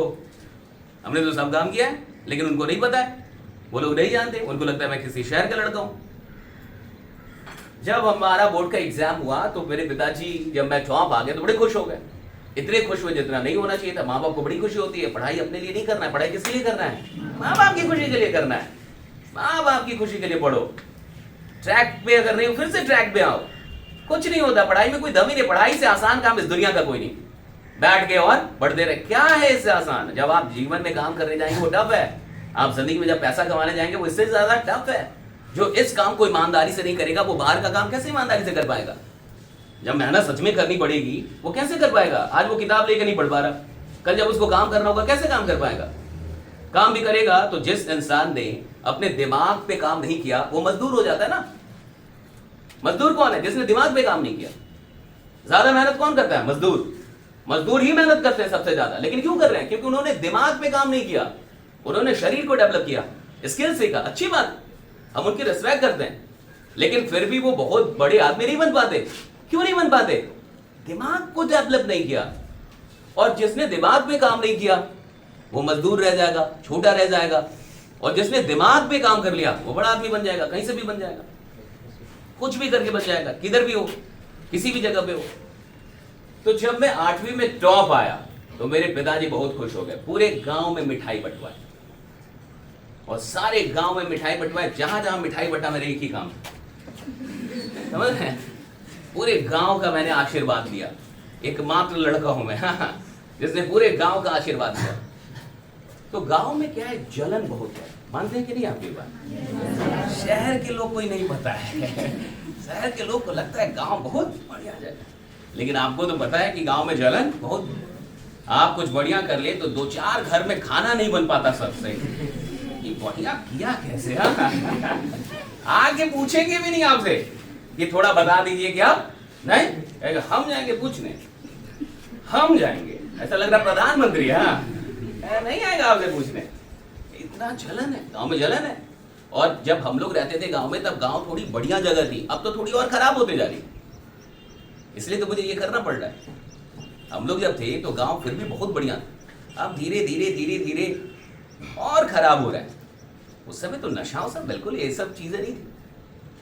हमने तो सब काम किया है, लेकिन उनको नहीं पता है, वो लोग नहीं जानते, उनको लगता है मैं किसी शहर का लड़का हूं। जब हमारा बोर्ड का एग्जाम हुआ तो मेरे पिताजी, जब मैं टॉप आ गया तो बड़े खुश हो गए। इतने खुश हुए जितना नहीं होना चाहिए था। माँ बाप को बड़ी खुशी होती है, पढ़ाई अपने लिए नहीं करना है, पढ़ाई किसके लिए करना है? माँ बाप की खुशी के लिए करना है। माँ बाप की खुशी के लिए पढ़ो, ट्रैक पे अगर नहीं हो फिर से ट्रैक पे आओ। कुछ नहीं होता, पढ़ाई में कोई दम ही नहीं। पढ़ाई से आसान काम इस दुनिया का कोई नहीं। बैठ के और पढ़ते रहे, क्या है इससे आसान? जब आप जीवन में काम करने जाएंगे वो टफ है। आप जिंदगी में जब पैसा कमाने जाएंगे वो इससे ज्यादा टफ है। जो इस काम को ईमानदारी से नहीं करेगा वो बाहर का काम कैसे ईमानदारी से कर पाएगा? जब मेहनत सच में करनी पड़ेगी वो कैसे कर पाएगा? आज वो किताब लेकर नहीं पढ़ पा रहा, कल जब उसको काम करना होगा कैसे काम कर पाएगा? काम भी करेगा तो जिस इंसान ने अपने दिमाग पे काम नहीं किया वो मजदूर हो जाता है ना। मजदूर कौन है? जिसने दिमाग पे काम नहीं किया। ज्यादा मेहनत कौन करता है? मजदूर। मजदूर ही मेहनत करते हैं सबसे ज्यादा, लेकिन क्यों कर रहे हैं? क्योंकि उन्होंने दिमाग पे काम नहीं किया, उन्होंने शरीर को डेवलप किया, स्किल सीखा। अच्छी बात, हम उनकी रिस्पेक्ट करते हैं, लेकिन फिर भी वो बहुत बड़े आदमी नहीं बन पाते। क्यों नहीं बन पाते? दिमाग को डेवलप नहीं किया। और जिसने दिमाग पे काम नहीं किया वो मजदूर रह जाएगा, छोटा रह जाएगा। और जिसने दिमाग पे काम कर लिया वो बड़ा आदमी बन जाएगा, कहीं से भी बन जाएगा, कुछ भी करके बन जाएगा, किधर भी हो, किसी भी जगह पे हो। तो जब मैं 8वीं में टॉप आया तो मेरे पिताजी बहुत खुश हो गए। पूरे गांव में मिठाई बंटवाई और सारे गांव में मिठाई बंटवाई। जहां जहां मिठाई बंटा मेरे एक ही काम, समझ रहे हैं? पूरे गांव का मैंने आशीर्वाद लिया। एकमात्र लड़का हूं मैं, जिसने पूरे गांव का आशीर्वाद लिया। तो गांव में क्या है, जलन बहुत है। मानते हैं कि नहीं आप ये बात? शहर के लोग को ही नहीं पता है। शहर के लोग को लगता है गांव बहुत बढ़िया जगह, लेकिन आपको तो पता है कि गांव में जलन बहुत। आप कुछ बढ़िया कर ले तो 2-4 घर में खाना नहीं बन पाता सबसे। ये बढ़िया किया कैसे? आगे पूछेंगे भी नहीं आपसे कि थोड़ा बता दीजिए क्या? नहीं, हम जाएंगे पूछने, हम जाएंगे। ऐसा लग रहा प्रधानमंत्री है, नहीं आएगा आपसे पूछने। इतना जलन है गांव में, जलन है। और जब हम लोग रहते थे गांव में तब गांव थोड़ी बढ़िया जगह थी, अब तो थोड़ी और खराब होते जा रही। इसलिए तो मुझे ये करना पड़ रहा है। हम लोग जब थे तो गांव फिर भी बहुत बढ़िया था, अब धीरे धीरे धीरे धीरे और खराब हो रहा है। उस समय तो नशा सब बिल्कुल ये सब चीजें नहीं थी,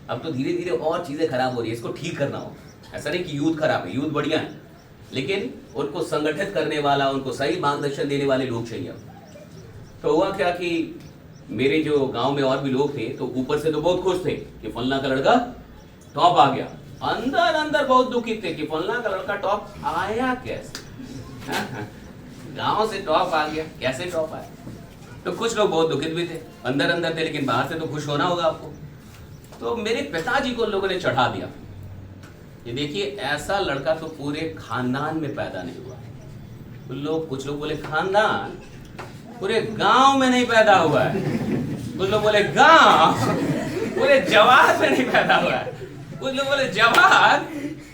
अब तो धीरे धीरे और चीजें खराब हो रही है। इसको ठीक करना हो। ऐसा नहीं कि यूथ खराब है, यूथ बढ़िया है, लेकिन उनको संगठित करने वाला, उनको सही मार्गदर्शन देने वाले लोग चाहिए। तो हुआ क्या कि मेरे जो गांव में और भी लोग थे तो ऊपर से तो बहुत खुश थे कि फलना का लड़का टॉप आ गया, अंदर अंदर बहुत दुखी थे कि फलना का लड़का टॉप आया कैसे। गांव से टॉप आ गया, कैसे टॉप आया? तो कुछ लोग बहुत दुखित भी थे, अंदर अंदर थे, लेकिन बाहर से तो खुश होना होगा आपको। तो मेरे पिताजी को लोगों ने चढ़ा दिया, ये देखिए ऐसा लड़का तो पूरे खानदान में पैदा नहीं हुआ। कुछ लोग बोले खानदान, पूरे गांव में नहीं पैदा हुआ है। कुछ लोग बोले गांव पूरे जवार में नहीं पैदा हुआ है। कुछ लोग बोले जवार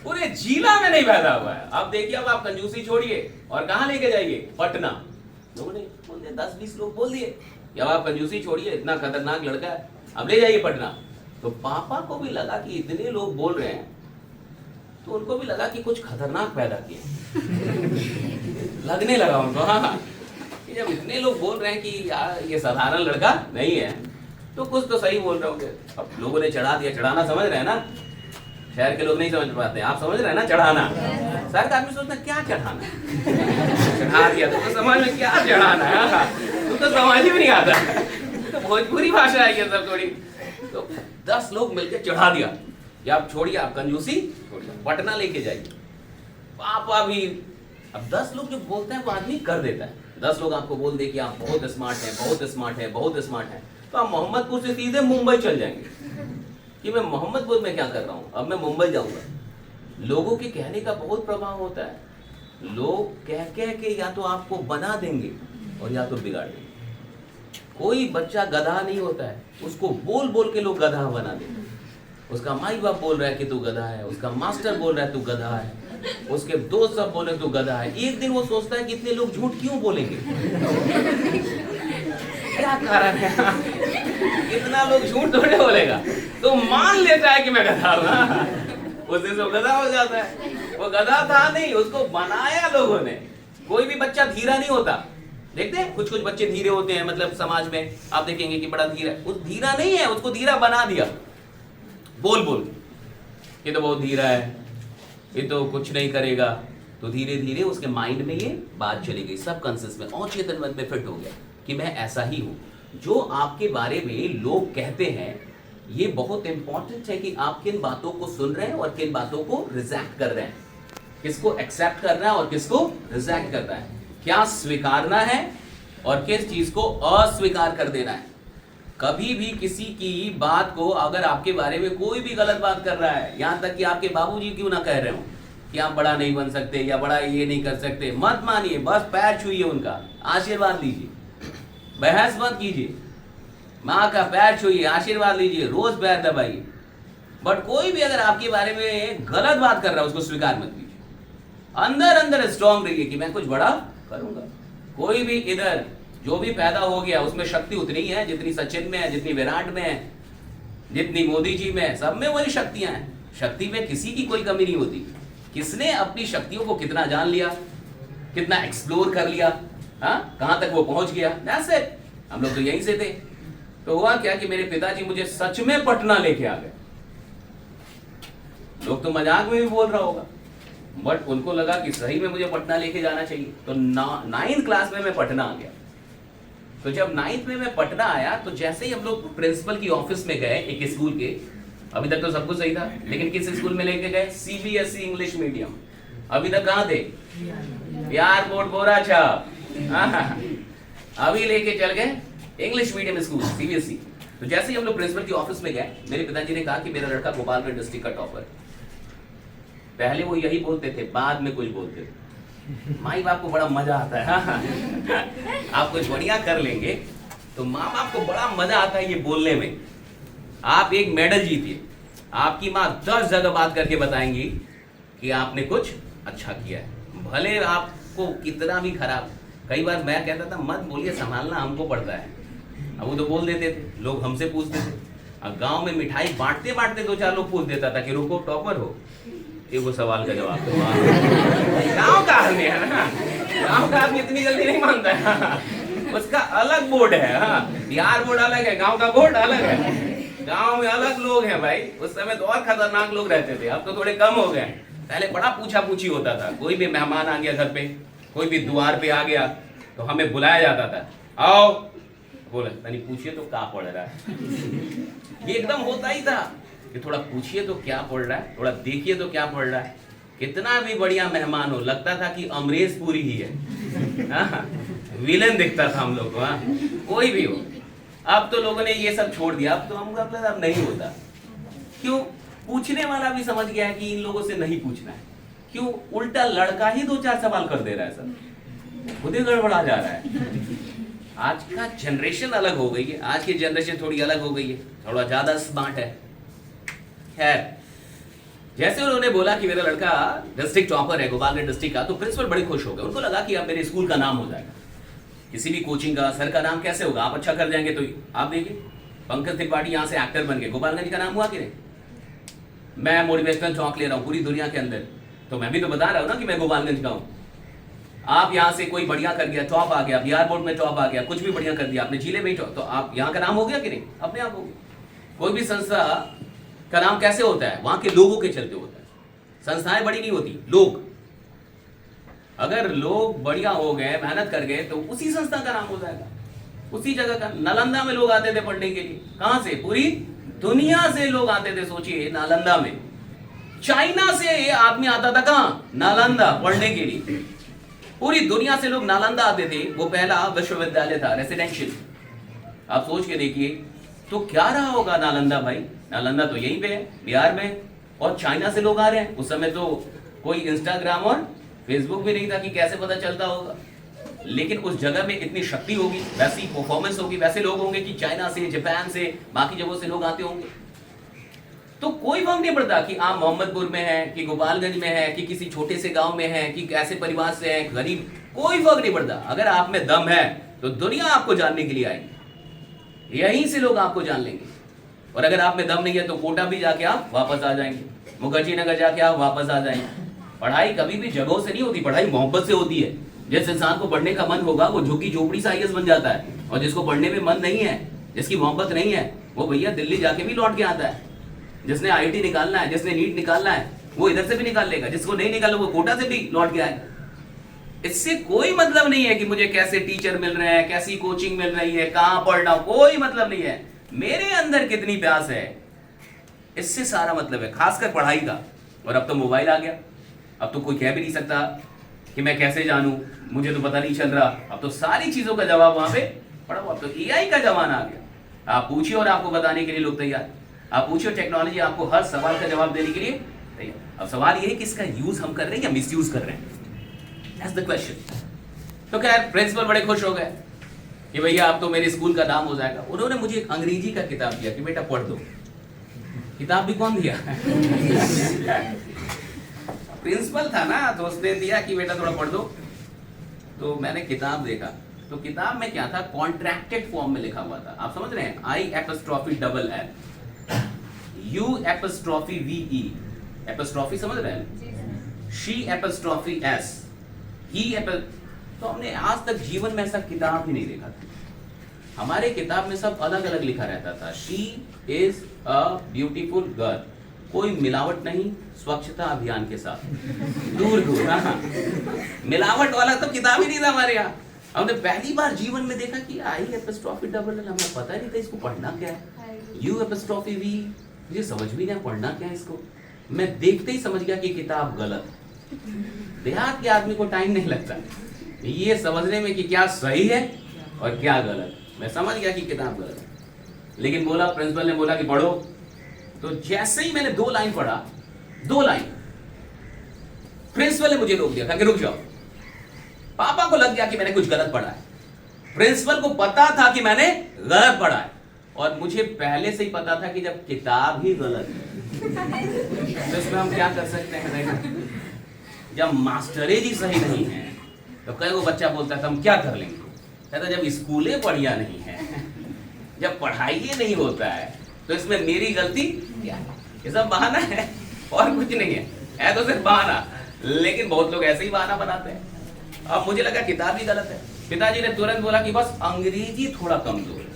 पूरे जिला में नहीं पैदा हुआ है। अब देखिए, अब आप कंजूसी छोड़िए और कहां लेके जाइए? पटना। लोगों ने बोल 10-20 लोग बोल दिए कि अब आप कंजूसी छोड़िए, इतना खतरनाक लड़का है, अब ले जाइए पटना। तो पापा को भी लगा कि इतने लोग बोल रहे हैं, तो उनको भी लगा कि कुछ खतरनाक पैदा किया। लगने लगा उनको, हाँ, कि जब इतने लोग बोल रहे हैं कि यार ये साधारण लड़का नहीं है, तो कुछ तो सही बोल रहे होंगे। अब लोगों ने चढ़ा दिया। चढ़ाना समझ रहे हैं ना? शहर के लोग नहीं समझ पाते, आप समझ रहे हैं ना? चढ़ाना। शहर का आदमी सोचता है क्या चढ़ाना, चढ़ा दिया तो समझ में क्या चढ़ाना है, तो समझ ही नहीं आता। तो भोजपुरी भाषा है ये सब थोड़ी। तो 10 लोग मिलकर चढ़ा दिया कि आप छोड़िए, आप कंजूसी छोड़िए, पटना लेके जाइए। पापा भी। अब 10 लोग जो बोलते हैं वो आदमी कर देता है। 10 लोग आपको बोल दे कि आप बहुत स्मार्ट हैं, बहुत स्मार्ट हैं, बहुत स्मार्ट हैं, तो आप मोहम्मदपुर से सीधे मुंबई चल जाएंगे कि मैं मोहम्मदपुर में क्या कर रहा हूँ, अब मैं मुंबई जाऊंगा। लोगों के कहने का बहुत प्रभाव होता है। लोग कह कह के या तो आपको बना देंगे और या तो बिगाड़ देंगे। कोई बच्चा गधा नहीं होता है, उसको बोल बोल के लोग गधा बना देंगे। उसका माई बाप बोल रहा है कि तू गधा है, उसका मास्टर बोल रहा है तू गधा है, उसके दोस्त सब बोले तू गधा है। एक दिन वो सोचता है कि इतने लोग झूठ क्यों बोलेंगे, क्या कारण है, इतना लोग झूठ थोड़े बोलेगा, तो मान लेता है कि मैं गधा हूं। उस दिन से गधा हो जाता है। वो गधा था नहीं, उसको बनाया लोगों ने। कोई भी बच्चा धीरा नहीं होता। देखते हैं कुछ कुछ बच्चे धीरे होते हैं, मतलब समाज में आप देखेंगे कि बड़ा धीरा है, वो धीरा नहीं है, उसको धीरा बना दिया बोल बोल। ये तो बहुत धीरा है, ये तो कुछ नहीं करेगा, तो धीरे धीरे उसके माइंड में ये बात चली गई, सब कॉन्शियस में और चेतन मन में फिट हो गया कि मैं ऐसा ही हूं। जो आपके बारे में लोग कहते हैं, ये बहुत इंपॉर्टेंट है कि आप किन बातों को सुन रहे हैं और किन बातों को रिजेक्ट कर रहे हैं, किसको एक्सेप्ट करना है और किसको रिजेक्ट करना है, क्या स्वीकारना है और किस चीज को अस्वीकार कर देना है। कभी भी किसी की बात को, अगर आपके बारे में कोई भी गलत बात कर रहा है, यहां तक कि आपके बाबूजी क्यों ना कह रहे हो कि आप बड़ा नहीं बन सकते या बड़ा ये नहीं कर सकते, मत मानिए, बस पैर छूइए उनका, आशीर्वाद लीजिए, बहस मत कीजिए, माँ का पैर छूइए, आशीर्वाद लीजिए, रोज पैर दबाइए। बट कोई भी अगर आपके बारे में गलत बात कर रहा है उसको स्वीकार मत कीजिए, अंदर अंदर स्ट्रांग रहिए कि मैं कुछ बड़ा करूंगा। कोई भी इधर जो भी पैदा हो गया उसमें शक्ति उतनी ही है जितनी सचिन में है, जितनी विराट में है, जितनी मोदी जी में है, सब में वही शक्तियां हैं। शक्ति में किसी की कोई कमी नहीं होती। किसने अपनी शक्तियों को कितना जान लिया, कितना एक्सप्लोर कर लिया, हाँ, कहां तक वो पहुंच गया, दैट्स इट। हम लोग तो यहीं से थे। तो हुआ क्या कि मेरे पिताजी मुझे सच में पटना लेके आ गए। लोग तो मजाक में भी बोल रहा होगा, बट उनको लगा कि सही में मुझे पटना लेके जाना चाहिए। तो 9th क्लास में मैं पटना आ गया। तो जब 9th में मैं पटना आया, तो जैसे ही हम लोग प्रिंसिपल की ऑफिस में गए एक स्कूल के, अभी तक तो सब कुछ सही था, लेकिन किस स्कूल में लेके गए, सीबीएसई इंग्लिश मीडियम। अभी तक कहाँ थे, बिहार बोर्ड बोरा छाप, अभी लेके चल गए इंग्लिश मीडियम स्कूल सीबीएसई। तो जैसे ही हम लोग प्रिंसिपल की ऑफिस में गए, मेरे पिताजी ने कहा कि मेरा लड़का गोपालगंज डिस्ट्रिक्ट का टॉपर। पहले वो यही बोलते थे, बाद में कुछ बोलते थे। माई बाप को बड़ा मजा आता है, आप कुछ बढ़िया कर लेंगे तो माँ बाप को बड़ा मजा आता है ये बोलने में। आप एक मेडल जीतिए, आपकी माँ 10 जगह बात करके बताएंगी कि आपने कुछ अच्छा किया है, भले आपको कितना भी खराब। कई बार मैं कहता था मत बोलिए, संभालना हमको पड़ता है। अब वो तो बोल देते थे, लोग हमसे पूछते थे। अब गांव में मिठाई बांटते बांटते 2-4 लोग पूछ देता था कि रुको टॉपर हो, ये वो सवाल का जवाब। गांव का आदमी है ना, गांव का आदमी इतनी जल्दी नहीं मानता है, उसका अलग बोर्ड है। बिहार बोर्ड अलग है, गांव का बोर्ड अलग है। गांव में अलग लोग हैं भाई। उस समय तो और खतरनाक लोग रहते थे, अब तो थोड़े कम हो गए। पहले बड़ा पूछा पूछी होता था, कोई भी मेहमान आ गया घर पे, कोई भी द्वार पे आ गया तो हमें बुलाया जाता था, आओ, बोले तनी पूछिए तो क्या पढ़ रहा है। ये एकदम होता ही था कि थोड़ा पूछिए तो क्या पढ़ रहा है, थोड़ा देखिए तो क्या पढ़ रहा है। कितना भी बढ़िया मेहमान हो, लगता था कि अमरीश पुरी ही है, विलन दिखता था हम लोग को, कोई भी हो। अब तो लोगों ने ये सब छोड़ दिया, अब तो हमको अब नहीं होता। क्यों? पूछने वाला भी समझ गया है कि इन लोगों से नहीं पूछना है। क्यों? उल्टा लड़का ही 2-4 सवाल कर दे रहा है, सब खुद ही गड़बड़ा जा रहा है। आज का जनरेशन अलग हो गई है, आज की जनरेशन थोड़ी अलग हो गई है, थोड़ा ज्यादा स्मार्ट है। खैर, जैसे उन्होंने बोला कि मेरा लड़का डिस्ट्रिक्ट टॉपर है गोपालगंज डिस्ट्रिक्ट का, तो प्रिंसिपल बड़े खुश हो गए। उनको लगा कि अब मेरे स्कूल का नाम हो जाएगा। किसी भी कोचिंग का सर का नाम कैसे होगा, आप अच्छा कर जाएंगे तो आप देखिए, पंकज त्रिपाठी यहाँ से एक्टर बन गए, गोपालगंज का नाम हुआ कि नहीं। मैं मोटिवेशनल चौक ले रहा हूँ पूरी दुनिया के अंदर, तो मैं भी तो बता रहा हूँ ना कि मैं गोपालगंज का हूँ। आप यहाँ से कोई बढ़िया कर गया, टॉप आ गया, बिहार बोर्ड में टॉप आ गया, कुछ भी बढ़िया कर दिया आपने, जिले में तो आप यहाँ का नाम हो गया कि नहीं, अपने आप हो गया। कोई भी संस्था का नाम कैसे होता है, वहां के लोगों के चलते होता है। संस्थाएं बड़ी नहीं होती, लोग। अगर लोग बढ़िया हो गए, मेहनत कर गए, तो उसी संस्था का नाम हो जाएगा, उसी जगह का। नालंदा में लोग आते थे पढ़ने के लिए, कहां से, पूरी दुनिया से लोग आते थे। सोचिए नालंदा में चाइना से ये आदमी आता था कहाँ? नालंदा पढ़ने के लिए। पूरी दुनिया से लोग नालंदा आते थे, वो पहला विश्वविद्यालय था रेसिडेंशियल। आप सोच के देखिए तो क्या रहा होगा नालंदा भाई। नालंदा तो यहीं पे है, बिहार में, और चाइना से लोग आ रहे हैं। उस समय तो कोई इंस्टाग्राम और फेसबुक भी नहीं था कि कैसे पता चलता होगा, लेकिन उस जगह में इतनी शक्ति होगी, वैसी परफॉर्मेंस होगी, वैसे लोग होंगे कि चाइना से, जापान से, बाकी जगहों से लोग आते होंगे। तो कोई फर्क नहीं पड़ता कि आप मोहम्मदपुर में हैं, कि गोपालगंज में हैं, कि किसी छोटे से गांव में हैं, कि कैसे परिवार से हैं, गरीब, कोई फर्क नहीं पड़ता। अगर आप में दम है तो दुनिया आपको जानने के लिए आएगी, यहीं से लोग आपको जान लेंगे। और अगर आप में दम नहीं है तो कोटा भी जाके आप वापस आ जाएंगे, मुखर्जी नगर जाके आप वापस आ जाएंगे। पढ़ाई कभी भी जगहों से नहीं होती, पढ़ाई मोहब्बत से होती है। जिस इंसान को पढ़ने का मन होगा वो झुग्गी झोपड़ी से आईएएस बन जाता है, और जिसको पढ़ने में मन नहीं है, जिसकी मोहब्बत नहीं है, वो भैया दिल्ली जाके भी लौट के आता है। जिसने आईआईटी निकालना है, जिसने नीट निकालना है, वो इधर से भी निकाल लेगा, जिसको नहीं निकालना वो कोटा से भी लौट के आएगा। इससे कोई मतलब नहीं है कि मुझे कैसे टीचर मिल रहे हैं, कैसी कोचिंग मिल रही है, कहां पढ़ना, कोई मतलब नहीं है। मेरे अंदर कितनी प्यास है, इससे सारा मतलब है, खासकर पढ़ाई का। और अब तो मोबाइल आ गया, अब तो कोई कह भी नहीं सकता कि मैं कैसे जानूं, मुझे तो पता नहीं चल रहा। अब तो सारी चीजों का जवाब वहां पे पड़ा हुआ। अब तो एआई का जमाना आ गया। आप पूछिए और आपको बताने के लिए लोग तैयार। आप पूछिए, टेक्नोलॉजी आपको हर सवाल का जवाब देने के लिए तैयार। अब सवाल ये है कि इसका यूज हम कर रहे हैं या मिसयूज कर रहे हैं, दैट्स द क्वेश्चन। तो खैर प्रिंसिपल बड़े खुश हो गए कि भैया अब तो मेरे स्कूल का नाम हो जाएगा। उन्होंने मुझे एक अंग्रेजी का किताब दिया कि बेटा पढ़ दो। किताब भी कौन दिया? प्रिंसिपल था ना, तो उसने दिया कि बेटा थोड़ा पढ़ दो। तो मैंने किताब देखा, तो किताब में क्या था, कॉन्ट्रैक्टेड फॉर्म में लिखा हुआ था। आप समझ रहे हैं, I''L U''VE एपोस्ट्रॉफी समझ रहे हैं, She''S He''। तो हमने आज तक जीवन में ऐसा किताब ही नहीं देखा था। हमारे किताब में सब अलग अलग लिखा रहता था। She is a beautiful girl, कोई मिलावट नहीं, स्वच्छता अभियान के साथ, दूर दूर। हाँ, मिलावट वाला तो किताब ही नहीं था हमारे यहाँ। हमने पहली बार जीवन में देखा कि I''L हमें पता नहीं था इसको पढ़ना क्या है। U''V मुझे समझ भी नहीं पढ़ना क्या है इसको। मैं देखते ही समझ गया कि किताब गलत है। देहात के आदमी को टाइम नहीं लगता ये समझने में कि क्या सही है और क्या गलत। मैं समझ गया कि किताब गलत है, लेकिन बोला, प्रिंसिपल ने बोला कि पढ़ो। तो जैसे ही मैंने 2 लाइन पढ़ा, 2 लाइन, प्रिंसिपल ने मुझे रोक दिया, कहा कि रुक जाओ। पापा को लग गया कि मैंने कुछ गलत पढ़ा है, प्रिंसिपल को पता था कि मैंने गलत पढ़ा है, और मुझे पहले से ही पता था कि जब किताब ही गलत है तो इसमें हम क्या कर सकते हैं। जब मास्टरेज ही सही नहीं है तो कई वो बच्चा बोलता था हम क्या कर लेंगे। कहता जब स्कूलें बढ़िया नहीं है, जब पढ़ाई नहीं होता है, तो इसमें मेरी गलती क्या है। ये सब बहाना है और कुछ नहीं है तो सिर्फ बहाना। लेकिन बहुत लोग ऐसे ही बहाना बनाते हैं। अब मुझे लगा किताब ही गलत है। पिताजी ने तुरंत बोला कि बस अंग्रेजी थोड़ा कमजोर है,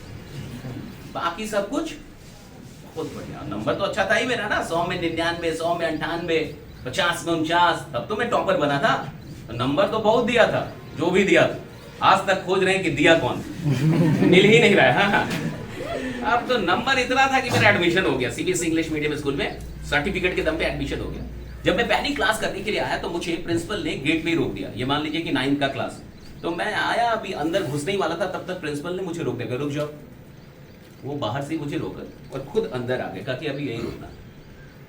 बाकी सब कुछ बहुत बढ़िया। नंबर तो अच्छा था ही मेरा ना, 100 में 99, 100 में 98, 50 में 49, तब तो मैं टॉपर बना था। तो नंबर तो बहुत दिया था, जो भी दिया था। आज तक खोज रहे हैं कि दिया कौन, मिल ही नहीं रहा है। हाँ। अब तो नंबर इतना था कि मेरा एडमिशन हो गया सीबीएसई इंग्लिश मीडियम स्कूल में, सर्टिफिकेट के दम पे एडमिशन हो गया। जब मैं पहली क्लास करने के लिए आया तो मुझे प्रिंसिपल ने गेट पे ही रोक दिया। ये मान लीजिए कि 9th का क्लास, तो मैं आया, अभी अंदर घुसने ही वाला था, तब तक प्रिंसिपल ने मुझे रोक दिया, रुक जाओ। वो बाहर से मुझे रोका और खुद अंदर आ गए, कहा कि अभी यही रुकना।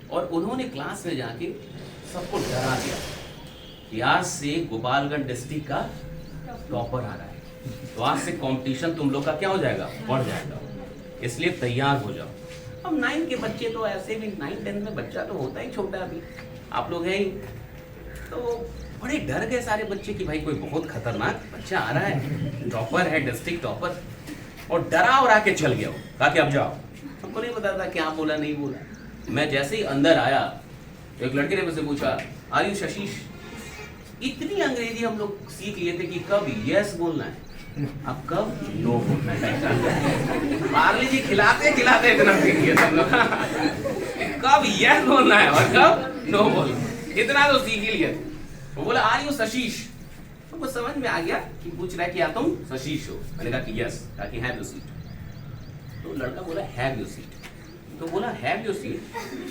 और उन्होंने क्लास में जाके सबको डरा दिया कि आज से गोपालगंज डिस्ट्रिक्ट का टॉपर आ रहा है, तो आज से कंपटीशन तुम लोग का क्या हो जाएगा, बढ़ जाएगा, इसलिए तैयार हो जाओ। अब 9 के बच्चे तो ऐसे भी 9, 10 में बच्चा तो होता ही छोटा, अभी आप लोग हैं ही, तो बड़े डर गए सारे बच्चे कि भाई कोई बहुत खतरनाक बच्चा आ रहा है, टॉपर है, डिस्ट्रिक्ट टॉपर। और डरा और आके चल गया, कहा कि अब जाओ। हमको नहीं पता था क्या बोला नहीं बोला। मैं जैसे ही अंदर आया तो एक लड़के ने मुझसे पूछा, आर यू शशीश। इतनी अंग्रेजी हम लोग सीख लिए थे कि कब यस बोलना है, अब कब नो बोलना है। पार्ले जी खिलाते खिलाते इतना सीख लिए हम लोग, कब यस बोलना है और कब नो बोलना, इतना तो सीख ही लिए। वो बोला आर यू शशीश, तो कुछ समझ में आ गया कि पूछ रहा है कि तुम शशीश हो। मैंने कहा कि यस, कहा कि हैव यू सीट। तो लड़का बोला हैव यू सीट। तो बोला हैव योर सीट,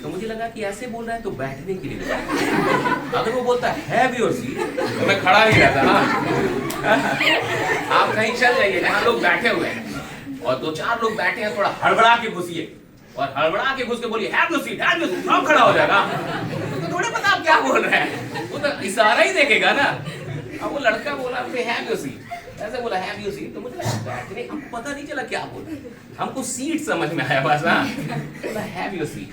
तो मुझे लगा कि ऐसे बोल रहा है तो बैठने के लिए बोल रहा है। अगर वो बोलता हैव योर सीट तो मैं खड़ा नहीं रहता। हाँ आप कहीं चल जाइए जहाँ लोग बैठे हुए हैं और 2-4 लोग बैठे हैं, थोड़ा हड़बड़ा के घुसिए और हड़बड़ा के घुस के बोलिए have your seat, have your seat, सब खड़ा हो जाएगा। तो थोड़े पता आप क्या बोल रहे हैं, वो तो इशारा ही देखेगा ना। अब वो लड़का बोला हैव योर सीट, ऐसे बोला हैव योर सीट, तो मुझे बैठने हमको पता नहीं चला क्या बोला, हमको सीट समझ में आया बस। हाँ बोला हैव योर सीट,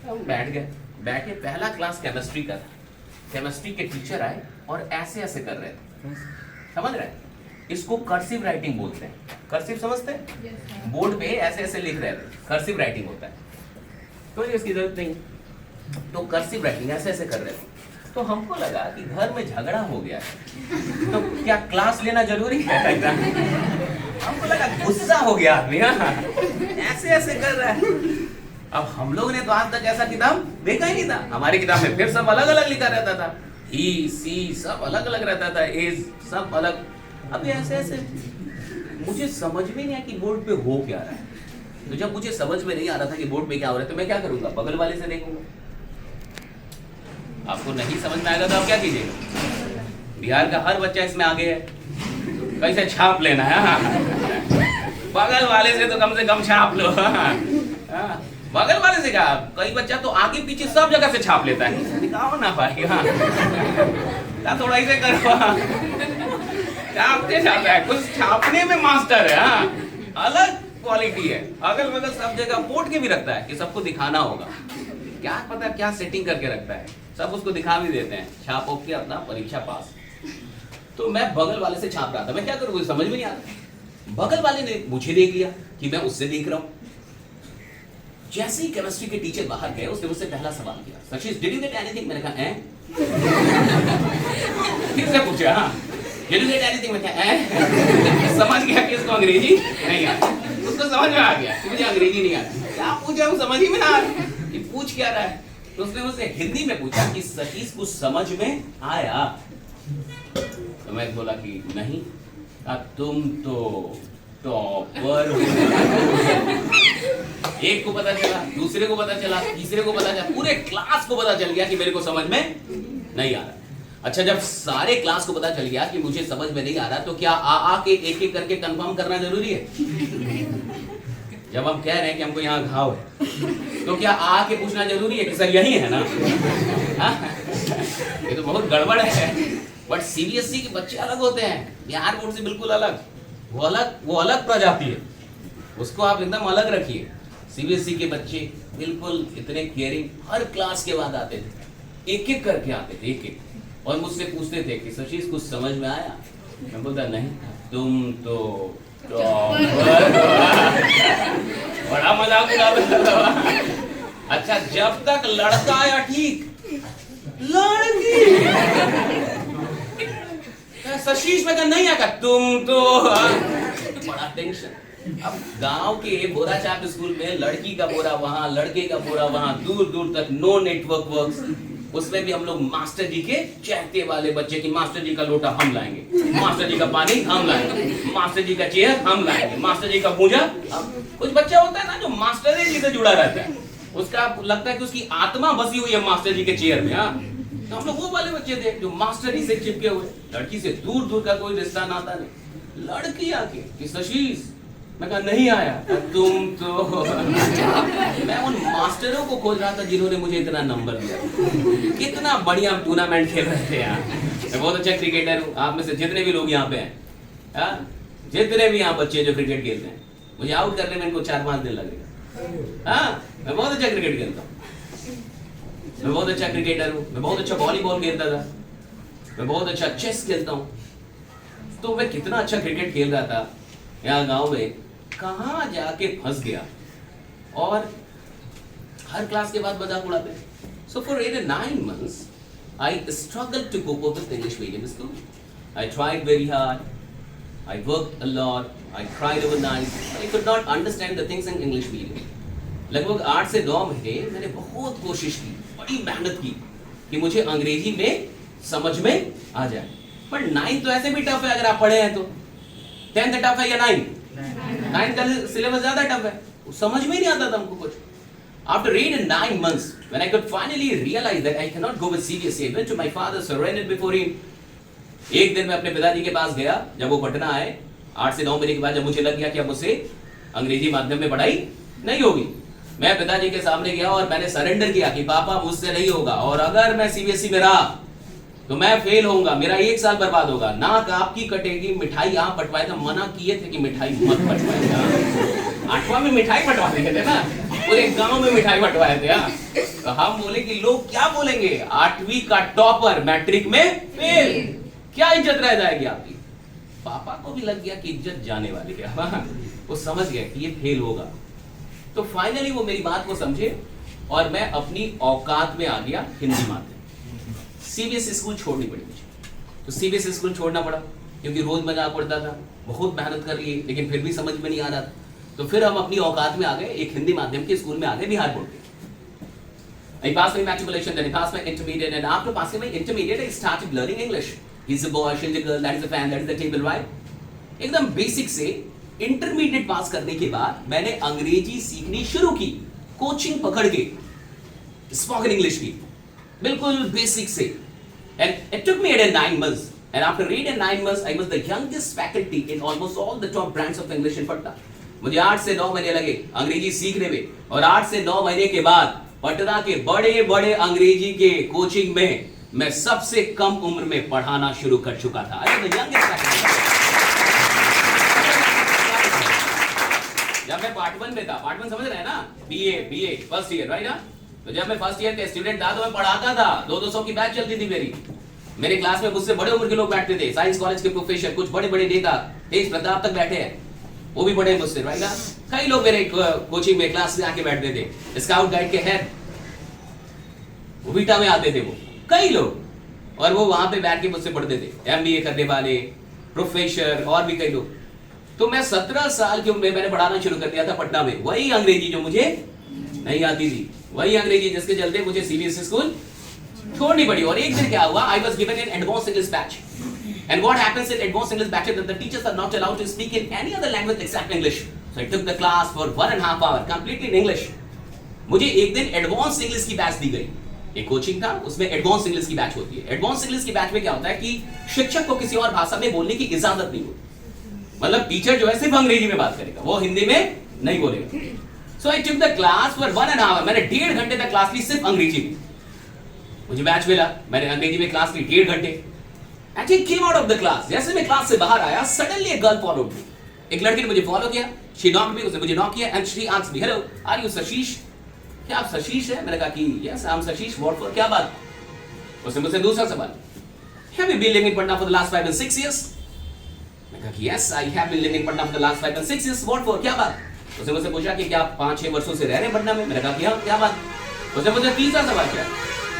हम बैठ गए। बैठे, पहला क्लास केमिस्ट्री का था। केमिस्ट्री के टीचर आए और ऐसे ऐसे कर रहे थे, समझ रहे हैं? इसको कर्सिव राइटिंग बोलते हैं। कर्सिव समझते हैं? बोर्ड पे ऐसे ऐसे लिख रहे थे, कर्सिव राइटिंग होता है। तो इसकी जरूरत नहीं, तो कर्सिव राइटिंग ऐसे ऐसे कर रहे थे। तो हमको लगा कि घर में झगड़ा हो गया है, तो क्या क्लास लेना जरूरी है? हमको लगा गुस्सा हो गया आदमी, ऐसे ऐसे कर रहा है। अब हम लोग ने तो आज तक ऐसा किताब देखा ही नहीं था। हमारी किताब में फिर सब अलग अलग लिखा रहता था, ही सी सब अलग अलग रहता था, एज सब अलग। अब ऐसे ऐसे मुझे समझ में नहीं आया कि बोर्ड पे हो क्या रहा है। तो जब मुझे समझ में नहीं आ रहा था कि बोर्ड पे क्या हो रहा है, तो मैं क्या करूंगा, बगल वाले से देखूंगा। आपको नहीं समझ में आएगा तो आप क्या कीजिएगा? बिहार का हर बच्चा इसमें आगे है, कैसे छाप लेना है। बगल वाले से तो कम छाप लो। बगल वाले से क्या, कई बच्चा तो आगे पीछे सब जगह से छाप लेता है। दिखाओ ना भाई, थोड़ा इसे करो, छापते जाता है, कुछ छापने में मास्टर है। अलग क्वालिटी है, अगल बगल सब जगह पोट के भी रखता है कि सबको दिखाना होगा। क्या पता क्या सेटिंग करके रखता है, सब उसको दिखा भी देते हैं, छाप के अपना परीक्षा पास। तो मैं बगल वाले से छाप रहा था, मैं क्या करूँ समझ में नहीं आ रहा। बगल वाले ने मुझे देख लिया कि मैं उससे देख रहा हूँ। जैसे ही केमिस्ट्री के टीचर बाहर गए, उसने मुझसे पहला सवाल किया, सचिश डिड यू गेट एनीथिंग? मैंने कहा हैं? फिर से पूछा, हाँ डिड यू गेट एनीथिंग? मैं कहा समझ गया कि इसको अंग्रेजी नहीं आती, उसको समझ में आ गया कि मुझे अंग्रेजी नहीं आती। क्या पूछा हम समझ ही में ना आ रहा कि पूछ क्या रहा है। तो उसने मुझसे हिंदी में पूछा कि सतीश कुछ समझ में आया? तो मैं बोला कि नहीं। तुम तो टॉपर। एक को पता चला, दूसरे को पता चला, तीसरे को पता चला, पूरे क्लास को पता चल गया कि मेरे को समझ में नहीं आ रहा। अच्छा, जब सारे क्लास को पता चल गया कि मुझे समझ में नहीं आ रहा, तो क्या आ के एक एक करके कंफर्म करना जरूरी है? जब हम कह रहे हैं कि हमको यहाँ घाव है, तो क्या आके पूछना जरूरी है कि सर यही है ना? ये तो बहुत गड़बड़ है। बट सीबीएसई के बच्चे अलग होते हैं, बिहार बोर्ड से बिल्कुल अलग। वो अलग प्रजाति है, उसको आप एकदम अलग रखिए। सीबीएसई के बच्चे बिल्कुल इतने केयरिंग, हर क्लास के बाद आते थे, एक एक करके आते थे, एक एक, और मुझसे पूछते थे कि सचिश कुछ समझ में आया? मैं बोलता नहीं। तुम तो बड़ा मजाक उड़ा। अच्छा, जब तक लड़का आया ठीक, लड़की सशीश में नहीं आया, तुम तो बड़ा टेंशन। अब गांव के बोराचाप स्कूल में लड़की का बोरा वहां, लड़के का बोरा वहां, दूर दूर तक नो नेटवर्क वर्क्स। उसमें भी हम लोग मास्टर जी के चाहते वाले बच्चे की, मास्टर जी का लोटा हम लाएंगे, मास्टर जी का पानी हम लाएंगे, मास्टर जी का चेयर हम लाएंगे, मास्टर जी का पूजा। कुछ बच्चा होता है ना जो मास्टर जी से जुड़ा रहता है, उसका लगता है कि उसकी आत्मा बसी हुई है मास्टर जी के चेयर में। हाँ, तो हम लोग वो वाले बच्चे थे जो मास्टर जी से चिपके हुए, लड़की से दूर दूर का कोई रिश्ता नाता नहीं। लड़की आके कि सशीश, मैं कहा नहीं आया। तुम तो मैं उन मास्टरों को खोज रहा था जिन्होंने मुझे इतना नंबर दिया। कितना बढ़िया टूर्नामेंट खेल रहे थे यार। मैं बहुत अच्छा क्रिकेटर हूँ। आप में से जितने भी लोग यहाँ पे हैं, जितने भी यहाँ बच्चे जो क्रिकेट खेलते हैं, मुझे आउट करने में इनको 4-5 दिन लगेगा। हाँ, मैं बहुत अच्छा क्रिकेट खेलता हूँ, मैं बहुत अच्छा क्रिकेटर हूँ, मैं बहुत अच्छा वॉलीबॉल खेलता था, मैं बहुत अच्छा चेस खेलता हूँ। तो मैं कितना अच्छा क्रिकेट खेल रहा था यहाँ गांव में, कहाँ जाके फंस गया। और हर क्लास के बाद मजाक उड़ाते हैं। So for 8 and 9 months, I struggled to cope up with English medium school. I tried very hard. I worked a lot. I cried overnight. I could not understand the things in English medium. लगभग 8 से 9 महीने मैंने बहुत कोशिश की, बड़ी मेहनत की कि मुझे अंग्रेजी में समझ में आ जाए। पर 9 तो ऐसे भी टफ है अगर आप पढ़े हैं तो। 10th टफ है या 9? 9 का सिलेबस ज्यादा टफ है, समझ में नहीं आता था हमको कुछ। After 8 and 9 months, when I could finally realize that I cannot go with CBSE, I went to my father, surrendered before him. एक दिन मैं अपने पिताजी के पास गया, जब वो पटना आए, 8 से 9 महीने के बाद जब मुझे लग गया कि अब मुझसे अंग्रेजी माध्यम में पढ़ाई नहीं होगी, मैं पिताजी के सामने गया और मैंने सरेंडर किया कि पापा मुझसे नहीं होगा, और अगर मैं CBSE में रहा तो मैं फेल होऊंगा, मेरा 1 साल बर्बाद होगा, नाक आपकी कटेगी, मिठाई आप पटवाए थे, मना किए थे कि मिठाई मत पटवाए। 8वां में मिठाई पटवा देते थे ना, पूरे गांव में मिठाई पटवाए थे। तो हम बोले कि लोग क्या बोलेंगे, 8वीं का टॉपर मैट्रिक में फेल, क्या इज्जत रह जाएगी आपकी। पापा को भी लग गया कि इज्जत जाने वाली है, वो समझ गए कि ये फेल होगा। तो फाइनली वो मेरी बात को समझे और मैं अपनी औकात में आ गया हिंदी माध्यम। CBSE स्कूल छोड़नी पड़ी मुझे, तो CBSE स्कूल छोड़ना पड़ा क्योंकि रोज मजा पड़ता था, बहुत मेहनत कर ली लेकिन फिर भी समझ में नहीं आ रहा था। तो फिर हम अपनी औकात में आ गए, एक हिंदी माध्यम के स्कूल में आ गए, बिहार बोर्ड के। I passed my matriculation, then I passed my intermediate, and after passing my intermediate, I started learning English. He's a boy, she's a girl, that is the fan, that is the table, right? एकदम basic से intermediate pass करने के बाद मैंने अंग्रेजी सीखनी शुरू की, कोचिंग पकड़ के स्पोकन इंग्लिश की, बिल्कुल बेसिक से। And it took me 8 and 9 months. And after 8 and 9 months, I was the youngest faculty in almost all the top brands of English in Patna. मुझे 8 से 9 महीने लगे अंग्रेजी सीखने में, और 8 से 9 महीने के बाद पटना के बड़े बड़े अंग्रेजी के कोचिंग में मैं सबसे कम उम्र में पढ़ाना शुरू कर चुका था। जब मैं पार्ट 1 में था, पार्ट 1 समझ रहे हैं ना, बीए फर्स्ट ईयर, राइट ना? तो जब मैं फर्स्ट ईयर के स्टूडेंट था तो मैं पढ़ाता था, 200 की बैच चलती थी मेरे क्लास में मुझसे बड़े उम्र के लोग बैठते थे, साइंस कॉलेज के प्रोफेसर, कुछ बड़े बड़े नेता, तेज प्रताप तक बैठे हैं, वो भी बड़े मुझसे, राइट ना? कई लोग मेरे कोचिंग में क्लास में आके बैठते थे, स्काउट गाइड के हेड वो बीटा में आते थे, वो कई लोग, और वो वहां पे बैठ के मुझसे पढ़ते थे, MBA करने वाले प्रोफेसर और भी कई लोग। तो मैं 17 साल की उम्र में मैंने पढ़ाना शुरू कर दिया था पटना में, वही अंग्रेजी जो मुझे नहीं आती थी, वही अंग्रेजी जिसके चलते मुझे CBSE स्कूल छोड़नी पड़ी। और एक दिन क्या हुआ, I was given an advanced English batch, and what happens in advanced English batch is that the teachers are not allowed to speak in any other language except English. So I took the class for 1.5 hours completely in English. मुझे एक दिन advance English की batch दी गई, एक coaching था, उसमें advance English की batch होती है। एडवांस इंग्लिश की बैच में क्या होता है कि शिक्षक को किसी और भाषा में बोलने की इजाजत नहीं होती, मतलब टीचर जो है सिर्फ अंग्रेजी में बात करेगा, वो हिंदी में नहीं बोलेगा। So I took the class for 1.5 hours, मैंने 1.5 घंटे तक क्लास ली सिर्फ अंग्रेजी में। मुझे बैच मिला, मैंने अंग्रेजी में क्लास ली 1.5 घंटे। And I came out of the class, जैसे मैं क्लास से बाहर आया, suddenly a girl followed me. एक लड़की ने मुझे फॉलो किया, she knocked me, उसने मुझे नॉक किया, and she asked me, hello, are you Sashish? क्या आप सशीश है? मैंने कहा कि yes, I'm Sashish. What for? क्या बात? उसने मुझसे दूसरा सवाल, have you been living in Patna for the last 5 and 6 years? मैंने कहा कि yes, I have been living in Patna for the last 5 and 6 years. What for? क्या बात? उसने मुझसे पूछा कि क्या आप 5-6 वर्षों से रह रहे हैं पटना में? मैंने कहा कि हाँ, क्या बात? उसने मुझे तीसरा सवाल किया,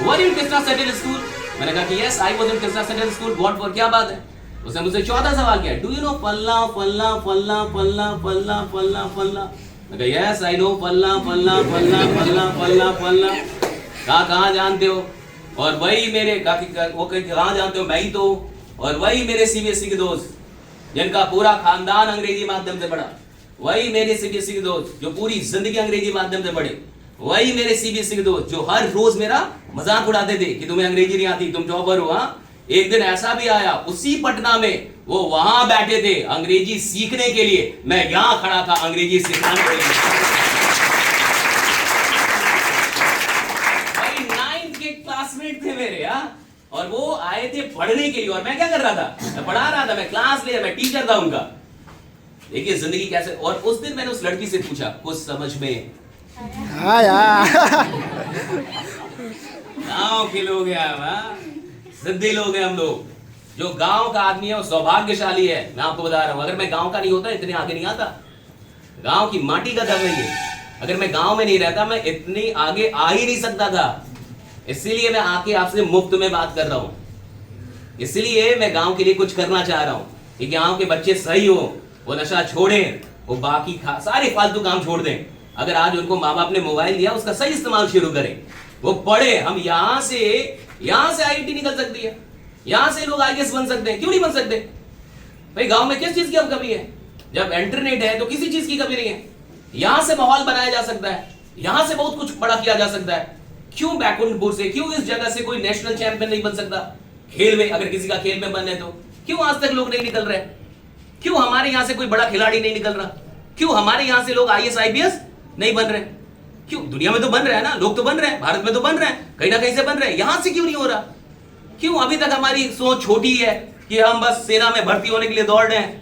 Were you in Krishna Central School? मैंने कहा कि yes, I was in Krishna Central School. What for? क्या बात है? उसने मुझसे चौथा सवाल किया, Do you know फल्ला फल्ला फल्ला फल्ला फल्ला फल्ला फल्ला? मैं कहा yes, I know फल्ला फल्ला फल्ला फल्ला फल्ला फल्ला। कहाँ जानते हो? और वही मेरे वो कहाँ जानते हो, मैं ही तो, और वही मेरे CBSE के दोस्त जिनका पूरा खानदान अंग्रेजी माध्यम से पढ़ा, वही मेरे CBSE के दोस्त जो पूरी जिंदगी अंग्रेजी माध्यम से पढ़े, वही मेरे CBSE के दोस्त जो हर रोज मेरा मजाक उड़ाते थे कि तुम्हें अंग्रेजी नहीं आती, तुम टॉपर हो। हाँ, एक दिन ऐसा भी आया, उसी पटना में वो वहां बैठे थे अंग्रेजी सीखने के लिए, मैं यहां खड़ा था अंग्रेजी सिखाने के लिए। भाई 9th के क्लासमेट थे मेरे, और वो आए थे पढ़ने के लिए, और मैं क्या कर रहा था, मैं पढ़ा रहा था, मैं क्लास ले, मैं टीचर था उनका। देखिए जिंदगी कैसे। और उस दिन मैंने उस लड़की से पूछा, कुछ समझ में आया? गांव के लोग हैं, सिद्धि लोग हैं हम लोग, जो गांव का आदमी है वो सौभाग्यशाली है। मैं आपको बता रहा हूं, अगर मैं गांव का नहीं होता इतने आगे नहीं आता, गांव की माटी का दम है ये। अगर मैं गांव में नहीं रहता मैं इतनी आगे आ ही नहीं सकता था। इसीलिए मैं आके आपसे मुफ्त में बात कर रहा हूं, इसलिए मैं गांव के लिए कुछ करना चाह रहा हूं कि गांव के बच्चे सही हो, वो नशा छोड़ें, वो बाकी सारे फालतू काम छोड़ दें। अगर आज उनको माँ बाप ने मोबाइल दिया उसका सही इस्तेमाल शुरू करें, वो पढ़े। हम यहाँ से IIT निकल सकती है, यहाँ से लोग IAS बन सकते हैं, क्यों नहीं बन सकते भाई? गांव में किस चीज की अब कमी है? जब इंटरनेट है तो किसी चीज की कमी नहीं है। यहाँ से माहौल बनाया जा सकता है, यहां से बहुत कुछ बड़ा किया जा सकता है। क्यों बैकुंठपुर से, क्यों इस जगह से कोई नेशनल चैंपियन नहीं बन सकता खेल में? अगर किसी का खेल में बनने तो क्यों आज तक लोग नहीं निकल रहे? क्यों हमारे यहां से कोई बड़ा खिलाड़ी नहीं निकल रहा? क्यों हमारे यहां से लोग आईएएस आईपीएस नहीं बन रहे? क्यों? दुनिया में तो बन रहे हैं ना, लोग तो बन रहे हैं, भारत में तो बन रहे हैं, कहीं ना कहीं से बन रहे हैं, यहां से क्यों नहीं हो रहा? क्यों अभी तक हमारी सोच छोटी है कि हम बस सेना में भर्ती होने के लिए दौड़ रहे हैं,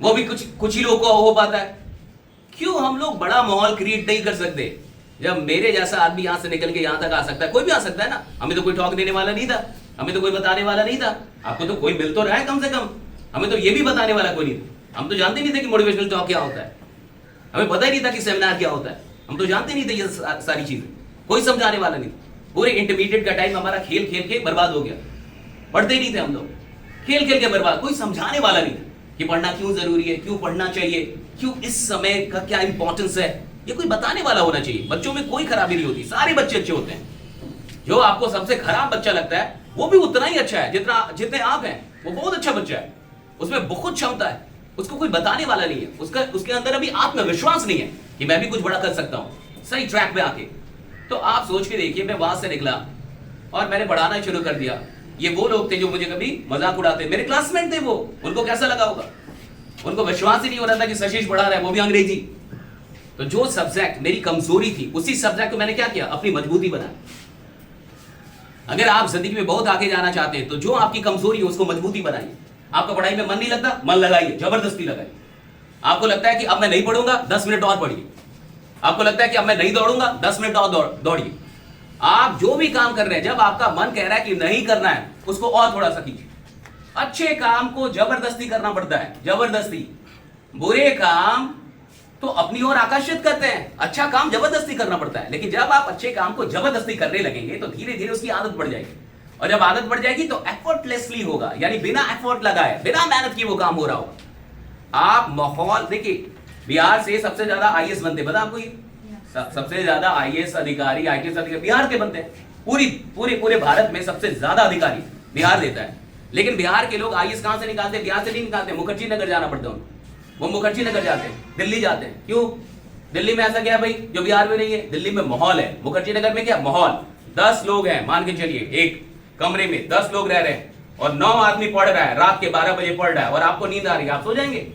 वो भी कुछ ही लोगों को हो पाता है? क्यों हम लोग बड़ा माहौल क्रिएट नहीं कर सकते? जब मेरे जैसा आदमी यहां से निकल के यहां तक आ सकता है, कोई भी आ सकता है ना। हमें तो कोई टॉक देने वाला नहीं था, हमें तो कोई बताने वाला नहीं था। आपको तो कोई मिल तो रहा है कम से कम, हमें तो ये भी बताने वाला कोई नहीं था। हम तो जानते नहीं थे कि मोटिवेशनल टॉक क्या होता है, हमें पता ही नहीं था कि सेमिनार क्या होता है, हम तो जानते नहीं थे ये सारी चीजें, कोई समझाने वाला नहीं। पूरे इंटरमीडिएट का टाइम हमारा खेल खेल के बर्बाद हो गया, पढ़ते ही नहीं थे हम लोग, खेल खेल के बर्बाद। कोई समझाने वाला नहीं कि पढ़ना क्यों जरूरी है, क्यों पढ़ना चाहिए, क्यों इस समय का क्या इंपॉर्टेंस है, ये कोई बताने वाला होना चाहिए। बच्चों में कोई खराबी नहीं होती, सारे बच्चे अच्छे होते हैं। जो आपको सबसे खराब बच्चा लगता है वो भी उतना ही अच्छा है जितने आप हैं, वो बहुत अच्छा बच्चा है, उसमें बहुत क्षमता है, उसको कोई बताने वाला नहीं है, उसके अंदर अभी आत्मविश्वास नहीं है कि मैं भी कुछ बड़ा कर सकता हूं सही ट्रैक पे आके। तो आप सोच के देखिए, मैं वहां से निकला और मैंने पढ़ाना शुरू कर दिया। ये वो लोग थे जो मुझे कभी मजाक उड़ाते, मेरे क्लासमेट थे वो, उनको कैसा लगा होगा? उनको विश्वास ही नहीं हो रहा था कि सशीष पढ़ा रहा है, वो भी अंग्रेजी। तो जो सब्जेक्ट मेरी कमजोरी थी, उसी सब्जेक्ट को मैंने क्या किया, अपनी मजबूती बनाई। अगर आप जिंदगी में बहुत आगे जाना चाहते हैं तो जो आपकी कमजोरी है उसको मजबूती बनाइए। आपका पढ़ाई में मन नहीं लगता, मन लगाइए, जबरदस्ती लगाइए। आपको लगता है कि अब मैं नहीं पढ़ूंगा, 10 मिनट और पढ़िए। आपको लगता है कि अब मैं नहीं दौड़ूंगा, 10 मिनट और दौड़िए। आप जो भी काम कर रहे हैं, जब आपका मन कह रहा है कि नहीं करना है, उसको और थोड़ा सा कीजिए। अच्छे काम को जबरदस्ती करना पड़ता है, जबरदस्ती। बुरे काम तो अपनी ओर आकर्षित करते हैं, अच्छा काम जबरदस्ती करना पड़ता है। लेकिन जब आप अच्छे काम को जबरदस्ती करने लगेंगे तो धीरे धीरे उसकी आदत बढ़ जाएगी, और जब आदत बढ़ जाएगी तो एफर्टलेसली होगा, यानी बिना एफर्ट लगाए, बिना मेहनत की वो काम हो रहा होगा। आप माहौल देखिए, बिहार से सबसे ज्यादा आईएएस बनते, पता आपको? ये सबसे ज्यादा आईएएस अधिकारी, आईपीएस अधिकारी बिहार के बनते हैं। पूरे भारत में सबसे ज्यादा अधिकारी बिहार देता है। लेकिन बिहार के लोग आईएएस कहां से निकालते? बिहार से नहीं निकालते, मुखर्जी नगर जाना पड़ता है उनको। वो मुखर्जी नगर जाते हैं, दिल्ली जाते हैं। क्यों? दिल्ली में ऐसा क्या है भाई जो बिहार में नहीं है? दिल्ली में माहौल है। मुखर्जी नगर में क्या माहौल? 10 लोग हैं, मान के चलिए एक कमरे में 10 लोग रह रहे हैं और 9 आदमी पढ़ रहा है, रात के 12 बजे पढ़ रहा है, और आपको नींद आ रही है, आप सो जाएंगे?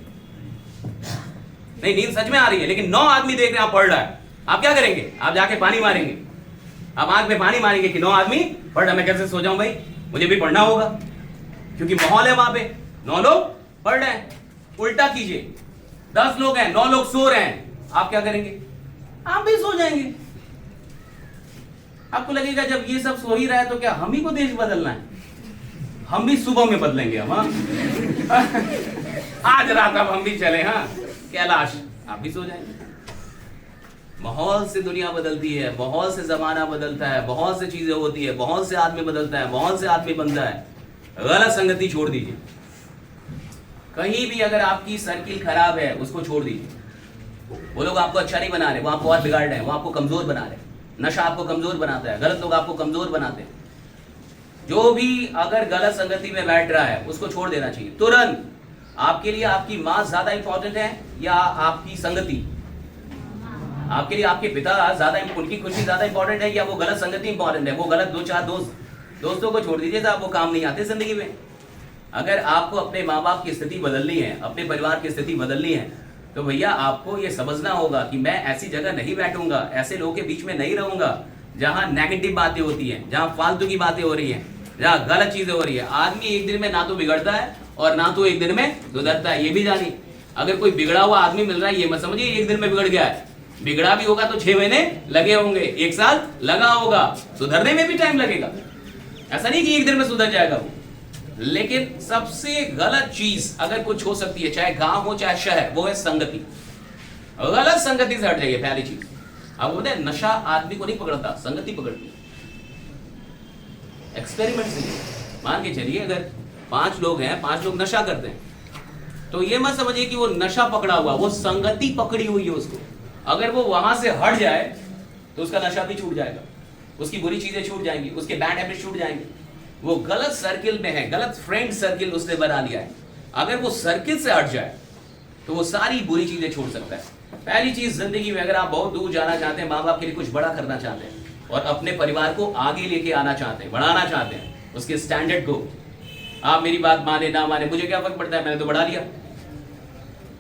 नहीं, नींद सच में आ रही है, लेकिन 9 आदमी देख रहे हैं आप पढ़ रहा है, आप क्या करेंगे? आप जाके पानी मारेंगे, आप आंख में पानी मारेंगे कि 9 आदमी पढ़ रहा है, मैं कैसे सो जाऊं भाई, मुझे भी पढ़ना होगा, क्योंकि माहौल है वहां पे, 9 लोग पढ़ रहे हैं। उल्टा कीजिए, 10 लोग हैं, 9 लोग सो रहे हैं, आप क्या करेंगे? आप भी सो जाएंगे। आपको लगेगा जब ये सब सो ही रहा है तो क्या हम ही को देश बदलना है? हम भी सुबह में बदलेंगे हम, आज रात अब हम भी चले, हाँ कैलाश, आप भी सो जाएंगे। माहौल से दुनिया बदलती है, माहौल से जमाना बदलता है, बहुत से चीजें होती है, बहुत से आदमी बदलता है, बहुत से आदमी बनता है। गलत संगति छोड़ दीजिए। कहीं भी अगर आपकी सर्किल खराब है उसको छोड़ दीजिए। वो लोग आपको अच्छा नहीं बना रहे, वो आपको और बिगाड़ रहे हैं, वो आपको कमजोर बना रहे हैं। नशा आपको कमजोर बनाता है, गलत लोग आपको कमजोर बनाते हैं। जो भी अगर गलत संगति में बैठ रहा है उसको छोड़ देना चाहिए तुरंत। आपके लिए आपकी माँ ज्यादा इंपॉर्टेंट है या आपकी संगति? आपके लिए आपके पिता ज्यादा, उनकी खुशी ज्यादा इंपॉर्टेंट है या वो गलत संगति इंपॉर्टेंट है? वो गलत 2-4 दोस्तों को छोड़ दीजिए साहब, वो काम नहीं आते जिंदगी में। अगर आपको अपने माँ बाप की स्थिति बदलनी है, अपने परिवार की स्थिति बदलनी है, तो भैया आपको ये समझना होगा कि मैं ऐसी जगह नहीं बैठूंगा, ऐसे लोगों के बीच में नहीं रहूंगा जहां नेगेटिव बातें होती हैं, जहां फालतू की बातें हो रही हैं, जहां गलत चीजें हो रही है। आदमी एक दिन में ना तो बिगड़ता है और ना तो एक दिन में सुधरता है, ये भी जानिए। अगर कोई बिगड़ा हुआ आदमी मिल रहा है, ये मत समझिए एक दिन में बिगड़ गया है। बिगड़ा भी होगा तो 6 महीने लगे होंगे, 1 साल लगा होगा, सुधरने में भी टाइम लगेगा। ऐसा नहीं कि एक दिन में सुधर जाएगा वो। लेकिन सबसे गलत चीज अगर कुछ हो सकती है, चाहे गांव हो चाहे शहर, वो है संगति। गलत संगति से हट जाइए, पहली चीज। अब बोलते हैं नशा आदमी को नहीं पकड़ता, संगति पकड़ती है। एक्सपेरिमेंट से मान के चलिए अगर 5 लोग हैं, 5 लोग नशा करते हैं, तो ये मत समझिए कि वो नशा पकड़ा हुआ, वो संगति पकड़ी हुई है उसको। अगर वो वहां से हट जाए तो उसका नशा भी छूट जाएगा, उसकी बुरी चीजें छूट जाएंगी, उसके बैड हैबिट छूट जाएंगे। वो गलत सर्किल में है, गलत फ्रेंड सर्किल उसने बना लिया है। अगर वो सर्किल से हट जाए तो वो सारी बुरी चीजें छोड़ सकता है। पहली चीज जिंदगी में अगर आप बहुत दूर जाना चाहते हैं, माँ बाप के लिए कुछ बड़ा करना चाहते हैं और अपने परिवार को आगे लेके आना चाहते हैं, बढ़ाना चाहते हैं, उसके स्टैंडर्ड को, आप मेरी बात माने ना माने मुझे क्या फर्क पड़ता है, मैंने तो बढ़ा लिया।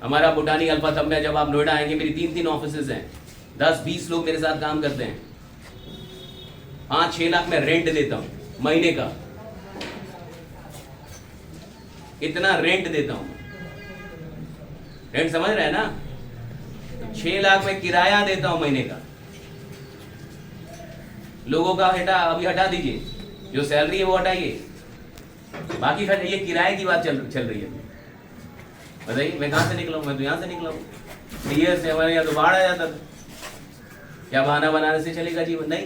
हमारा बुटानी अल्फा थंब है, जब आप नोएडा आएंगे मेरी 3 ऑफिसेज हैं, 10-20 लोग मेरे साथ काम करते हैं, 5-6 लाख मैं रेंट देता हूं महीने का, इतना रेंट देता हूं, रेंट समझ रहे हैं ना, 6 लाख में किराया देता हूं महीने का। लोगों का अभी हटा दीजिए, जो सैलरी है वो हटाइए, बाकी फिर ये किराए की बात चल रही है। बताइए मैं कहां से निकला हूं, मैं तो यहां से निकला हूं, ईयर से हमारे यहाँ तो बाढ़ आ जाता था, क्या बहाना बनाने से चलेगा जीवन? नहीं,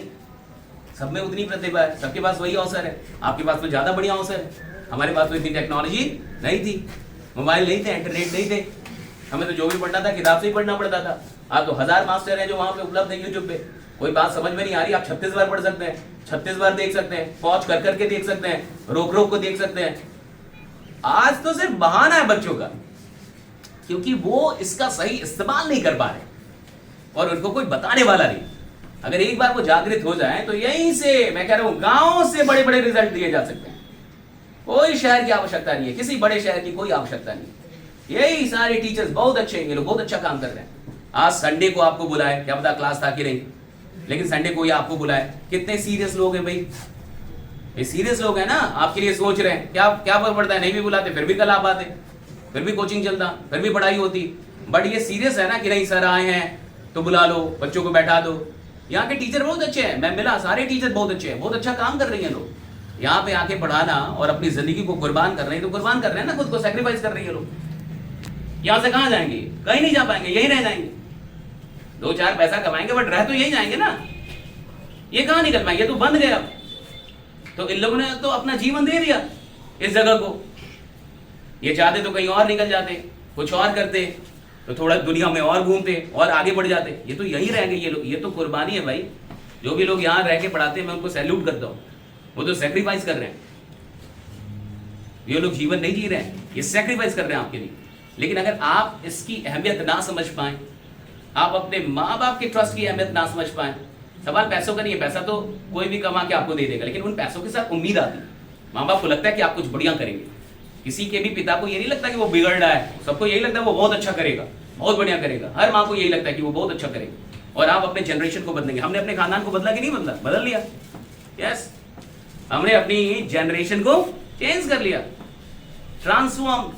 सब में उतनी प्रतिभा है, सबके पास वही अवसर है, आपके पास तो ज्यादा बढ़िया अवसर है, हमारे पास तो इतनी टेक्नोलॉजी नहीं थी, मोबाइल नहीं थे, इंटरनेट नहीं थे, हमें तो जो भी पढ़ना था किताब से ही पढ़ना पड़ता था। आप तो 1000 मास्टर हैं जो वहां पे उपलब्ध है यूट्यूब पे, कोई बात समझ में नहीं आ रही आप 36 बार पढ़ सकते हैं, 36 बार देख सकते हैं, पॉज कर करके देख सकते हैं, रोक रोक को देख सकते हैं। आज तो सिर्फ बहाना है बच्चों का, क्योंकि वो इसका सही इस्तेमाल नहीं कर पा रहे और उनको कोई बताने वाला नहीं। अगर एक बार वो जागृत हो जाए तो यहीं से, मैं कह रहा हूं, गांव से बड़े बड़े रिजल्ट दिए जा सकते हैं। कोई शहर की आवश्यकता नहीं है, किसी बड़े शहर की कोई आवश्यकता नहीं। यही सारे टीचर्स बहुत अच्छे हैं, ये लोग बहुत अच्छा काम कर रहे हैं। आज संडे को आपको बुलाए, क्या पता क्लास था कि नहीं, लेकिन संडे को ही आपको बुलाए। कितने सीरियस लोग हैं भाई, ये सीरियस लोग हैं ना, आपके लिए सोच रहे हैं। क्या क्या फर्क पड़ता है, नहीं भी बुलाते फिर भी कल आप आते, फिर भी कोचिंग चलता, फिर भी पढ़ाई होती। बट ये सीरियस है ना कि नहीं सर आए हैं तो बुला लो, बच्चों को बैठा दो। यहाँ के टीचर बहुत अच्छे हैं, मैं मिला, सारे टीचर बहुत अच्छे हैं, बहुत अच्छा काम कर रही हैं लोग। यहाँ पे आके पढ़ाना और अपनी जिंदगी को कुर्बान कर रहे हैं, तो कुर्बान कर रहे हैं ना, खुद को सेक्रीफाइस कर रही है लोग। यहाँ से कहाँ जाएंगे, कहीं नहीं जा पाएंगे, यहीं रह जाएंगे। 2-4 पैसा कमाएंगे बट रह तो यही जाएंगे ना, ये कहाँ निकल पाएंगे, तो बंद गए अब। तो इन लोगों ने तो अपना जीवन दे दिया इस जगह को। ये चाहते तो कहीं और निकल जाते, कुछ और करते, तो थोड़ा दुनिया में और घूमते और आगे बढ़ जाते। ये तो यही रह गए ये लोग, ये तो कुर्बानी है भाई। जो भी लोग यहाँ रह के पढ़ाते हैं मैं उनको सैल्यूट करता हूँ, वो तो सेक्रीफाइस कर रहे हैं। ये लोग जीवन नहीं जी रहे हैं, ये सेक्रीफाइस कर रहे हैं आपके लिए। लेकिन अगर आप इसकी अहमियत ना समझ पाए, आप अपने माँ बाप के ट्रस्ट की अहमियत ना समझ पाए, सवाल पैसों का नहीं है, पैसा तो कोई भी कमा के आपको दे देगा, लेकिन उन पैसों के साथ उम्मीद आती है। माँ बाप को लगता है कि आप कुछ बढ़िया करेंगे। किसी के भी पिता को ये नहीं लगता कि वो बिगड़ रहा है, सबको यही लगता है वो बहुत अच्छा करेगा, बहुत बढ़िया करेगा। हर माँ को यही लगता है कि वो बहुत अच्छा करेगा। और आप अपने जनरेशन को बदलेंगे। हमने अपने खानदान को बदला कि नहीं बदला? बदल लिया। यस, हमने अपनी जनरेशन को चेंज कर लिया, ट्रांसफॉर्म।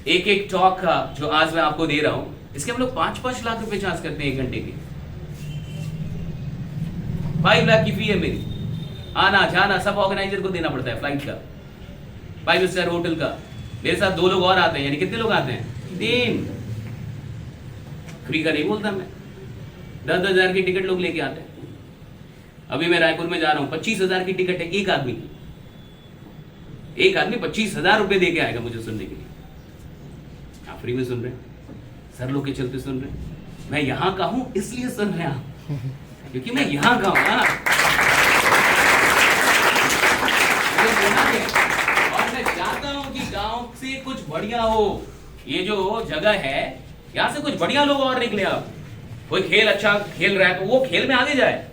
एक टॉक का जो आज मैं आपको दे रहा हूं, इसके हम लोग 5-5 लाख रुपए चार्ज करते हैं 1 घंटे के। 5 लाख की फी है मेरी, आना जाना सब ऑर्गेनाइजर को देना पड़ता है, फ्लाइट का, 5 स्टार होटल का। मेरे साथ 2 लोग और आते हैं, यानी कितने लोग आते हैं? 3। फ्री का नहीं बोलता मैं, 10-10 हजार की टिकट लोग लेके आते हैं। अभी मैं रायपुर में जा रहा हूं, 25,000 की टिकट है एक आदमी की। एक आदमी 25,000 रुपए दे के आएगा मुझे सुनने के लिए। आप फ्री में सुन रहे हैं, सर लोग के चलते सुन रहे हैं। मैं यहां का हूं इसलिए सुन रहे हैं आप, क्योंकि मैं यहां का हूं ना। और मैं चाहता हूं कि गांव से कुछ बढ़िया हो। ये जो जगह है यहां से कुछ बढ़िया लोग और निकले। आप कोई खेल अच्छा खेल रहा है तो वो खेल में आगे जाए,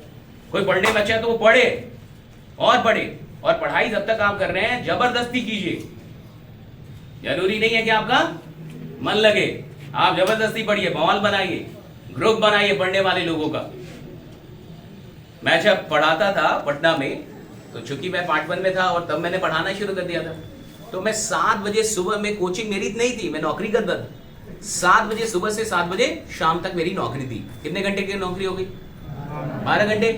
कोई पढ़ने में अच्छा है तो वो पढ़े और पढ़े। और पढ़ाई जब तक आप कर रहे हैं जबरदस्ती कीजिए, जरूरी नहीं है कि आपका मन लगे। आप जबरदस्ती पढ़िए, माहौल बनाइए, ग्रुप बनाइए पढ़ने वाले लोगों का। मैं जब पढ़ाता था पटना में, तो चूंकि मैं पार्ट 1 में था और तब मैंने पढ़ाना शुरू कर दिया था, तो मैं 7 बजे सुबह में, कोचिंग मेरी नहीं थी, मैं नौकरी करता था। 7 बजे सुबह से 7 बजे शाम तक मेरी नौकरी थी। कितने घंटे की नौकरी हो गई? 12 घंटे,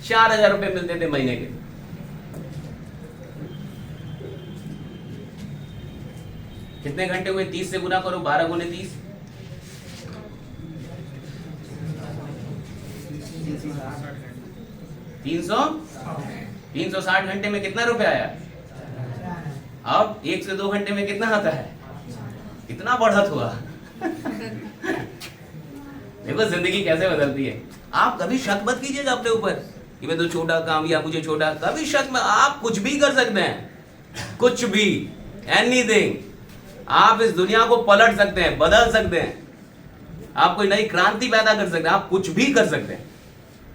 4,000 रुपए मिलते थे महीने के। कितने घंटे हुए? 30 से गुना करो, 12 गुने 30, 360 घंटे में कितना रुपया आया? अब 1 से 2 घंटे में कितना आता है? कितना बढ़त हुआ। देखो जिंदगी कैसे बदलती है। आप कभी शक मत कीजिएगा अपने ऊपर कि मैं तो छोटा काम या मुझे छोटा, कभी शक में, आप कुछ भी कर सकते हैं, कुछ भी, एनीथिंग। आप इस दुनिया को पलट सकते हैं, बदल सकते हैं, आप कोई नई क्रांति पैदा कर सकते हैं, आप कुछ भी कर सकते हैं,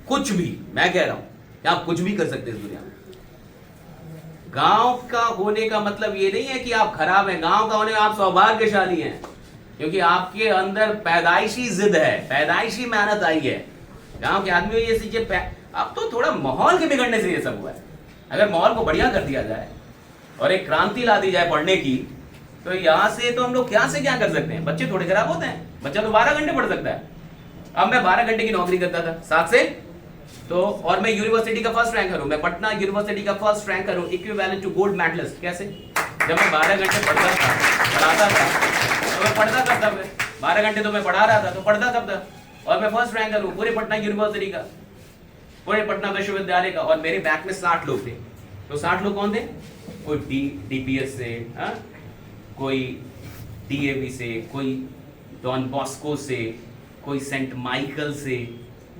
कुछ भी। मैं कह रहा हूं कि आप कुछ भी कर सकते हैं इस दुनिया में। गांव का होने का मतलब ये नहीं है कि आप खराब हैं, गांव का होने में आप सौभाग्यशाली हैं, क्योंकि आपके अंदर पैदाइशी जिद है, पैदाइशी मेहनत आई है। गांव के आदमी ये चीजें अब तो थोड़ा माहौल के बिगड़ने से ये सब हुआ है। अगर माहौल को बढ़िया कर दिया जाए और एक क्रांति ला दी जाए पढ़ने की, तो यहां से तो हम लोग क्या से क्या कर सकते हैं। बच्चे थोड़े खराब होते हैं, बच्चा तो 12 घंटे पढ़ सकता है। अब मैं 12 घंटे की नौकरी करता था 7 से, तो और मैं यूनिवर्सिटी का फर्स्ट रैंकर हूं, मैं पटना यूनिवर्सिटी का फर्स्ट रैंकर हूं, इक्विवेलेंट टू गोल्ड मेडलिस्ट। कैसे? जब मैं 12 घंटे पढ़ता था, पढ़ाता था, तो मैं पढ़ता कब था? 12 घंटे तो मैं पढ़ा रहा था, तो पढ़ता कब था? और मैं फर्स्ट रैंकर हूं पूरे पटना यूनिवर्सिटी का, पूरे पटना विश्वविद्यालय का। और मेरे बैच में 60 लोग थे। तो 60 लोग कौन थे? कोई डीपीएस से, कोई डीएवी से, कोई डॉन बॉस्को से, कोई सेंट माइकल से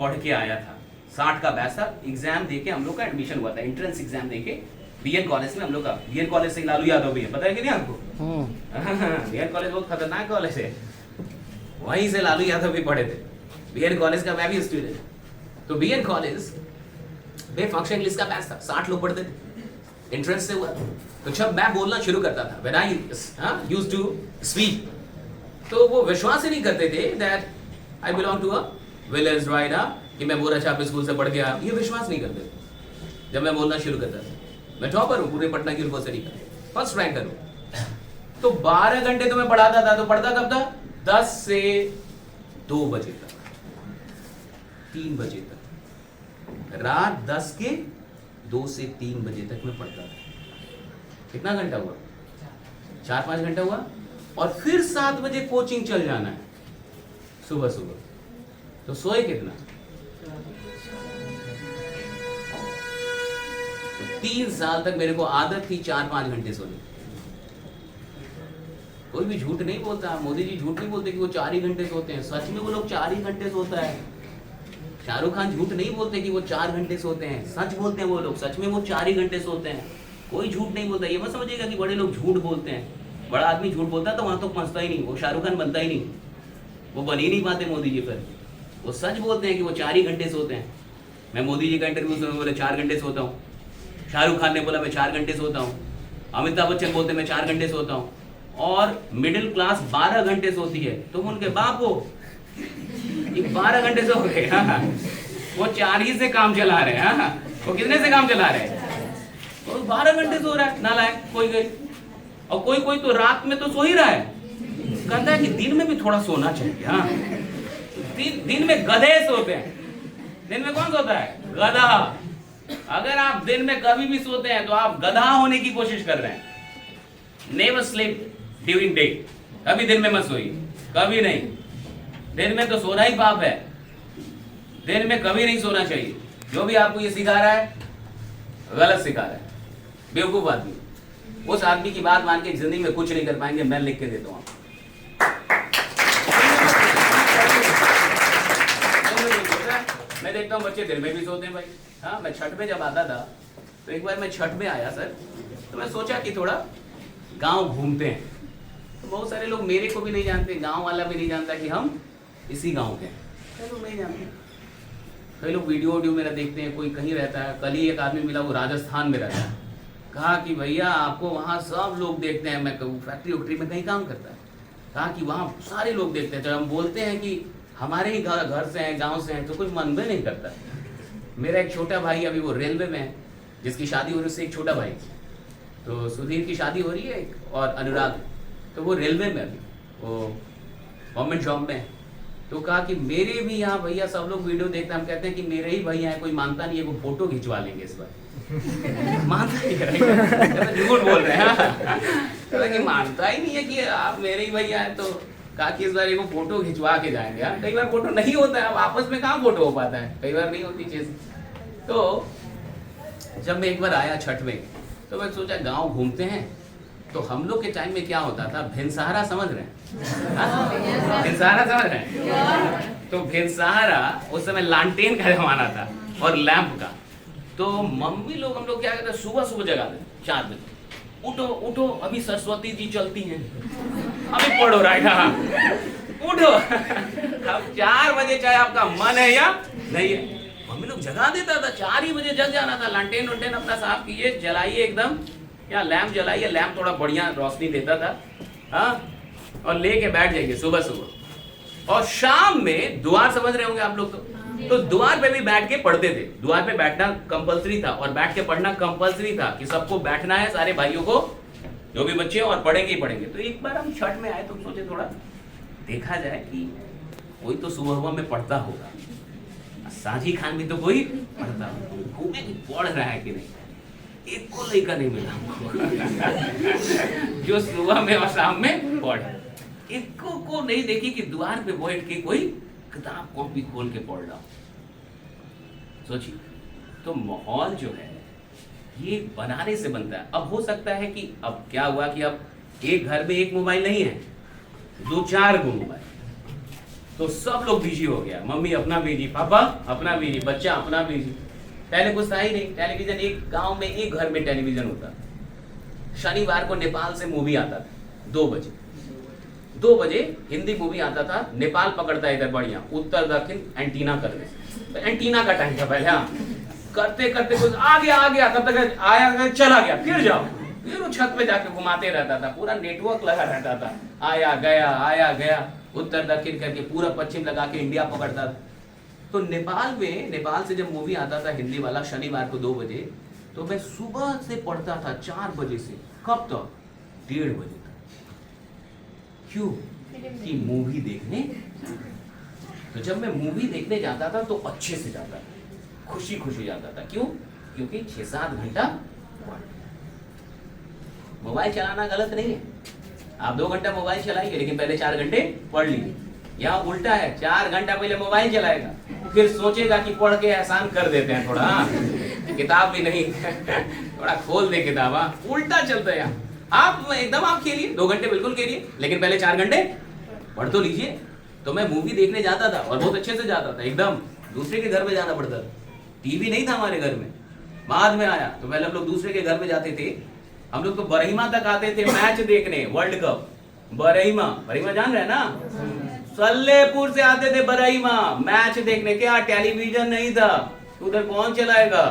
पढ़ के आया था। 60 का बैच था। एग्जाम देके हम लोग का एडमिशन हुआ था, एंट्रेंस एग्जाम देके बीएन कॉलेज में हम लोग का। बीएन कॉलेज से लालू यादव भी है, पता है कि नहीं आपको? बीएन कॉलेज बहुत खतरनाक कॉलेज है, वहीं से लालू यादव भी पढ़े थे। बीएन कॉलेज का मैं भी स्टूडेंट। तो बीएन कॉलेज में फंक्शन इंग्लिश का बैच था, 60 लोग पढ़ते थे, एंट्रेंस से हुआ। तो जब मैं बोलना शुरू करता था, when I used to speak, तो वो विश्वास ही नहीं करते थे that I belong to a village, right? कि मैं बोरा छाप स्कूल से पढ़ के आया, ये विश्वास नहीं करते थे। जब मैं बोलना शुरू करता था, मैं टॉपर हूँ पूरे पटना यूनिवर्सिटी का, फर्स्ट रैंकर हूँ। तो 12 घंटे तो मैं पढ़ाता था। तो पढ़ता कब था? 10 से 2 बजे तक, 3 बजे तक, रात 10 के 2 से 3 बजे तक मैं पढ़ता था। कितना घंटा हुआ? 4-5 घंटा हुआ। और फिर 7 बजे कोचिंग चल जाना है सुबह सुबह। तो सोए कितना? 3 साल तक मेरे को आदत थी 4-5 घंटे सोने। कोई भी झूठ नहीं बोलता, मोदी जी झूठ नहीं बोलते कि वो 4 ही घंटे सोते हैं। सच में वो लोग 4 ही घंटे सोता है। शाहरुख खान झूठ नहीं बोलते कि वो 4 घंटे सोते हैं, सच बोलते हैं वो लोग, सच में वो 4 ही घंटे सोते हैं। कोई झूठ नहीं बोलता। ये मत समझिएगा कि बड़े लोग झूठ बोलते हैं। बड़ा आदमी झूठ बोलता है तो वहां तो पहुंचता ही नहीं, वो शाहरुख खान बनता ही नहीं, वो बन ही नहीं पाते मोदी जी। फिर वो सच बोलते हैं कि वो 4 ही घंटे सोते हैं। मैं मोदी जी का इंटरव्यू सुना, बोले 4 घंटे सोता हूँ। शाहरुख खान ने बोला मैं 4 घंटे सोता हूँ। अमिताभ बच्चन बोलते मैं 4 घंटे सोता हूँ। और मिडिल क्लास 12 घंटे सोती है। तो उनके बाप वो 12 घंटे सो गए। वो 4 ही से काम चला रहे हैं। वो कितने से काम चला रहे हैं? वो 12 घंटे सो रहा है नालायक कोई गई। और कोई कोई तो रात में तो सो ही रहा है। कहता है कि दिन में भी थोड़ा सोना चाहिए। हाँ, दिन में गधे सोते हैं। दिन में कौन सोता है? गधा। अगर आप दिन में कभी भी सोते हैं तो आप गधा होने की कोशिश कर रहे हैं। Never sleep during day. कभी दिन में मत सोइए, कभी नहीं। दिन में तो सोना ही पाप है। दिन में कभी नहीं सोना चाहिए। जो भी आपको ये सिखा रहा है गलत सिखा रहा है, बेवकूफ आदमी। उस आदमी की बात मान के जिंदगी में कुछ नहीं कर पाएंगे। मैं लिख के देता हूँ। मैं देखता हूँ बच्चे दिन में भी सोते हैं भाई। हाँ, मैं छठ में जब आता था तो एक बार मैं छठ में आया सर, तो मैं सोचा कि थोड़ा गांव घूमते हैं। तो बहुत सारे लोग मेरे को भी नहीं जानते, गांव वाला भी नहीं जानता कि हम इसी गांव के हैं। कई लोग नहीं जानते। कई लोग वीडियो मेरा देखते हैं, कोई कहीं रहता है। कल ही एक आदमी मिला, वो राजस्थान में रहता है। कहा कि भैया आपको वहाँ सब लोग देखते हैं। मैं फैक्ट्री वैक्ट्री में कहीं काम करता है। कहा कि वहाँ सारे लोग देखते हैं। जब हम बोलते हैं कि हमारे ही घर से हैं, गांव से हैं, तो कोई मन भी नहीं करता। मेरा एक छोटा भाई अभी वो रेलवे में है, जिसकी शादी हो रही है, उससे एक छोटा भाई। तो सुधीर की शादी हो रही है और अनुराग, तो वो रेलवे में अभी वो गवर्नमेंट जॉब में है। तो कहा कि मेरे भी यहाँ भैया सब लोग वीडियो देखते हैं। हम कहते हैं कि मेरे ही भैया है, कोई मानता नहीं है, वो फोटो खिंचवा लेंगे इस बार। मानता नहीं है, झूठ बोल रहे हैं। कि मानता ही नहीं है कि आप मेरे ही भैया है। तो कहा कि इस बार एक फोटो खिंचवा के जाएंगे। यार कई बार फोटो नहीं होता है, अब आपस में कहाँ फोटो हो पाता है, कई बार नहीं होती चीज। तो जब मैं एक बार आया छठ में, तो मैं सोचा गांव घूमते हैं। तो हम लोग के टाइम में क्या होता था, भिनसहारा समझ रहे हैं? भिनसहारा समझ रहे हैं? तो भिनसहारा उस समय लालटेन का जमाना था और लैंप का। तो मम्मी लोग हम लोग क्या करते, सुबह सुबह जगा देते 4 बजे, उठो उठो अभी सरस्वती जी चलती हैं। अभी पढ़ो राइट, हाँ उठो। अब 4 बजे चाहे आपका मन है या नहीं है, मम्मी लोग जगा देता था, 4 ही बजे जग जाना था। लालटेन उल्टेन अपना साफ कीजिए, जलाइए एकदम, या लैंप जलाइए, लैंप थोड़ा बढ़िया रोशनी देता था, हाँ, और लेके बैठ जाइए सुबह सुबह। और शाम में द्वार, समझ रहे होंगे आप लोग, तो द्वार पे भी बैठ के पढ़ते थे। द्वार पे बैठना कंपलसरी था, और बैठ के पढ़ना कंपलसरी था कि सबको बैठना है, सारे भाइयों को, जो भी बच्चे, और पढ़ेंगे ही पढ़ेंगे। तो एक बार हम छठ में आए तो सोचे थोड़ा देखा जाए कि कोई तो सुबह में पढ़ता होगा, साझी खान भी तो कोई पढ़ता होगा, घूमे कि पढ़ रहा है कि नहीं। एक को लड़का नहीं मिला जो सुबह में और शाम में पढ़े। एक को नहीं देखी कि द्वार पे बैठ के कोई किताब कॉपी खोल के पढ़ रहा। सोचिए, तो माहौल जो है ये बनाने से बनता है। अब हो सकता है कि अब क्या हुआ कि अब एक घर में एक मोबाइल नहीं है, 2-4 गो मोबाइल, तो सब लोग बिजी हो गया। मम्मी अपना बिजी, पापा अपना बिजी, बच्चा अपना बिजी। पहले कुछ था ही नहीं, टेलीविजन एक गांव में एक घर में टेलीविजन होता। शनिवार को नेपाल से मूवी आता था 2 बजे, 2 बजे हिंदी मूवी आता था। नेपाल पकड़ता है इधर बढ़िया, उत्तर दक्षिण एंटीना करने, तो एंटीना का टाइम था पहले, हाँ, करते करते कुछ आ गया, तब तक आया चला गया, फिर जाओ, फिर वो छत पे जाके घुमाते रहता था, पूरा नेटवर्क लगा रहता था, आया गया, उत्तर दक्षिण करके पूरा पश्चिम लगा के इंडिया पकड़ता था। तो नेपाल से जब मूवी आता था हिंदी वाला शनिवार को 2 बजे, तो मैं सुबह से पढ़ता था 4 बजे से, कब तक? 1:30 बजे तक। क्यों? कि मूवी देखने। तो जब मैं मूवी देखने जाता था तो अच्छे से जाता था, खुशी जाता था। क्यों? क्योंकि 6-7 घंटा मोबाइल चलाना गलत नहीं है, आप 2 घंटा मोबाइल चलाइए, लेकिन पहले 4 घंटे पढ़ लीजिए। यहाँ उल्टा है, 4 घंटा पहले मोबाइल चलाएगा, फिर सोचेगा कि पढ़ के एहसान कर देते हैं थोड़ा, किताब भी नहीं थोड़ा खोल दे किताब, उल्टा चलता है। आप एकदम आप खेलिए, 2 घंटे बिल्कुल खेलिए, लेकिन पहले 4 घंटे पढ़ तो लीजिए। तो मैं मूवी देखने जाता था, और बहुत अच्छे से जाता था, एकदम दूसरे के घर में जाना पड़ता था। टीवी नहीं था हमारे घर में, बाद में आया। तो पहले हम लोग दूसरे के घर में जाते थे, हम लोग तो बरहीमा तक आते थे मैच देखने, वर्ल्ड कप। बरहीमा जान रहे हैं ना, सल्लेपुर से आते थे बरहीमा मैच देखने। क्या टेलीविजन नहीं था, तो उधर कौन चलाएगा,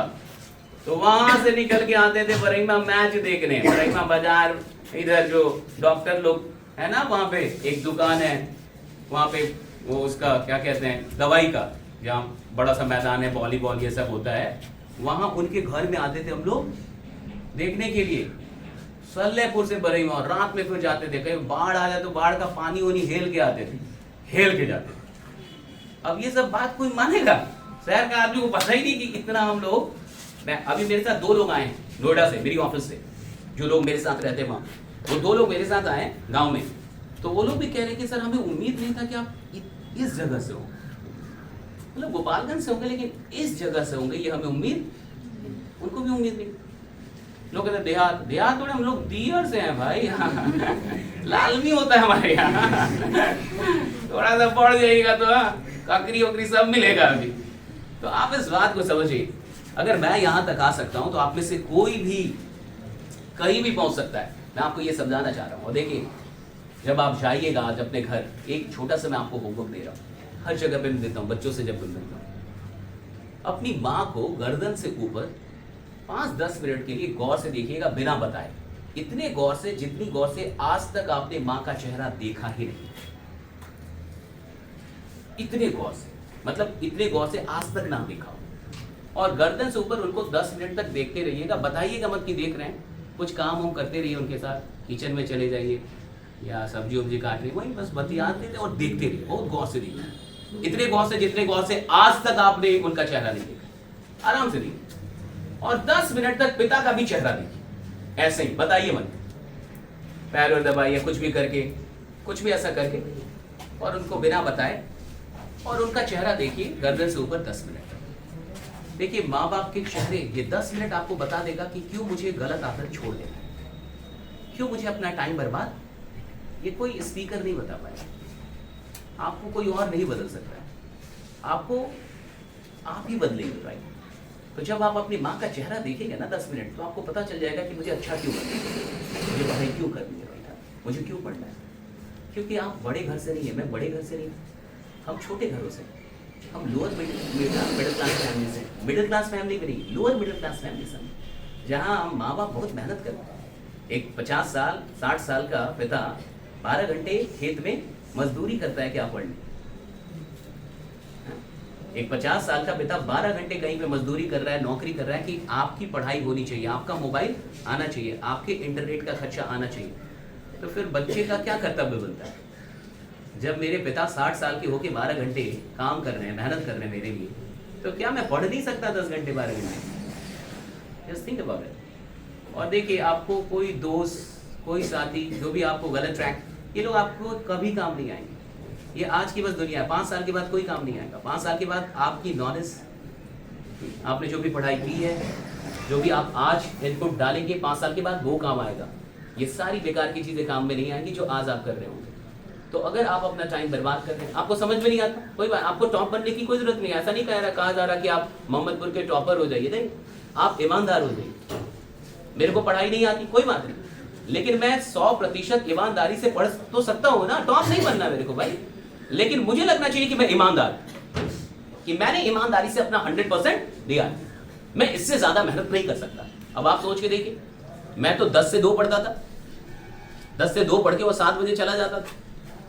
तो वहां से निकल के आते थे बरहीमा मैच देखने। बरहीमा बाजार, इधर जो डॉक्टर लोग है ना, वहां पे एक दुकान है, वहां पे वो उसका क्या कहते हैं, दवाई का, जहाँ बड़ा सा मैदान है, वॉलीबॉल ये सब होता है, वहां उनके घर में आते थे हम लोग देखने के लिए। सल्लेपुर से बरहीमा, रात में फिर जाते थे, कहीं बाढ़ आ जाए तो बाढ़ का पानी वानी हेल के आते थे, हेल के जाते थे। अब ये सब बात कोई मानेगा? शहर का आदमी को पता ही नहीं कि इतना हम लोग। मैं अभी मेरे साथ 2 लोग आए हैं नोएडा से, मेरी ऑफिस से, जो लोग मेरे साथ रहते हैं वहाँ, वो 2 लोग मेरे साथ आए गाँव में। तो वो लोग भी कह रहे कि सर हमें उम्मीद नहीं था कि आप इस जगह से हो, मतलब गोपालगंज से होंगे, लेकिन इस जगह से होंगे ये हमें उम्मीद, उनको भी उम्मीद नहीं। लोग कहते देहात थोड़े, हम लोग दियर से हैं भाई लालमी होता है हमारे यहाँ थोड़ा सा पढ़ जाइएगा तो ककरी वकरी सब मिलेगा अभी। तो आप इस बात को समझिए, अगर मैं यहाँ तक आ सकता हूँ तो आप में से कोई भी कहीं भी पहुँच सकता है। मैं आपको ये समझाना चाह रहा हूँ। और देखिए, जब आप जाइएगा आज अपने घर, एक छोटा सा मैं आपको होमवर्क दे रहा हूँ, हर जगह पे मैं देता हूँ बच्चों से, जब मैं मिलता हूँ, अपनी माँ को गर्दन से ऊपर 5-10 मिनट के लिए गौर से देखिएगा, बिना बताए, इतने गौर से जितनी गौर से आज तक आपने माँ का चेहरा देखा ही नहीं। इतने गौर से, मतलब इतने गौर से आज तक ना देखा हो। और गर्दन से ऊपर उनको 10 मिनट तक देखते रहिएगा, बताइएगा मत कि देख रहे हैं, कुछ काम हम करते रहिए उनके साथ, किचन में चले जाइए या सब्जी वब्जी काट रही, वही बस बतियाते थे और देखते रहिए, बहुत गौर से देखिए, इतने गौर से जितने गौर से आज तक आपने उनका चेहरा नहीं देखा। आराम से देखिए, और 10 मिनट तक पिता का भी चेहरा देखिए, ऐसे ही बताइए मत, पैर और दबाइए, कुछ भी करके, कुछ भी ऐसा करके, और उनको बिना बताए, और उनका चेहरा देखिए गर्दन से ऊपर 10 मिनट। देखिए, माँ बाप के चेहरे ये 10 मिनट आपको बता देगा कि क्यों मुझे गलत आदत छोड़ देना है, क्यों मुझे अपना टाइम बर्बाद। ये कोई स्पीकर नहीं बता पाएगा, आपको कोई और नहीं बदल सकता है, आपको आप ही बदलेंगे, राइट। तो जब आप अपनी माँ का चेहरा देखेंगे ना 10 मिनट, तो आपको पता चल जाएगा कि मुझे अच्छा क्यों करना है, मुझे पढ़ाई क्यों करनी है, बेटा मुझे क्यों पढ़ना है, क्योंकि आप बड़े घर से नहीं है, मैं बड़े घर से नहीं, हम छोटे घरों से, हम लोअर मिडिल क्लास फैमिली से, मिडिल क्लास फैमिली में नहीं, लोअर मिडिल क्लास फैमिली से, जहाँ हम माँ बाप बहुत मेहनत करते हैं। एक 50 साल 60 साल का पिता 12 घंटे खेत में मजदूरी करता है, क्या पढ़ लें? एक 50 साल का पिता 12 घंटे कहीं पे मजदूरी कर रहा है, नौकरी कर रहा है कि आपकी पढ़ाई होनी चाहिए, आपका मोबाइल आना चाहिए, आपके इंटरनेट का खर्चा आना चाहिए। तो फिर बच्चे का क्या कर्तव्य बनता है? जब मेरे पिता 60 साल के होके 12 घंटे काम कर रहे हैं, मेहनत कर रहे हैं मेरे लिए, तो क्या मैं पढ़ नहीं सकता 10 घंटे 12 घंटे? Just think about it. और देखिए, आपको कोई दोस्त, कोई साथी जो भी आपको गलत ट्रैक, ये लोग आपको कभी काम नहीं आएंगे। ये आज की बस दुनिया है, 5 साल के बाद कोई काम नहीं आएगा। 5 साल के बाद आपकी नॉलेज, आपने जो भी पढ़ाई की है, जो भी आप आज इनपुट डालेंगे, 5 साल के बाद वो काम आएगा। ये सारी बेकार की चीजें काम में नहीं आएंगी जो आज आप कर रहे होंगे। तो अगर आप अपना टाइम बर्बाद कर रहे हैं, आपको समझ में नहीं आता, कोई बात, आपको टॉप बनने की कोई जरूरत नहीं है। ऐसा नहीं कहा जा रहा कि आप मोहम्मदपुर के टॉपर हो जाइए, नहीं, आप ईमानदार हो जाइए। मेरे को पढ़ाई नहीं आती, कोई बात नहीं, लेकिन मैं 100% ईमानदारी से पढ़ तो सकता हूँ ना। टॉप नहीं बनना मेरे को भाई, लेकिन मुझे लगना चाहिए कि मैं ईमानदार, कि मैंने ईमानदारी से अपना 100% दिया। मैं इससे ज्यादा मेहनत नहीं कर सकता। अब आप सोच के देखिए, मैं तो 10 से 2 पढ़ता था, 10 से 2 पढ़ के वो 7 बजे चला जाता था,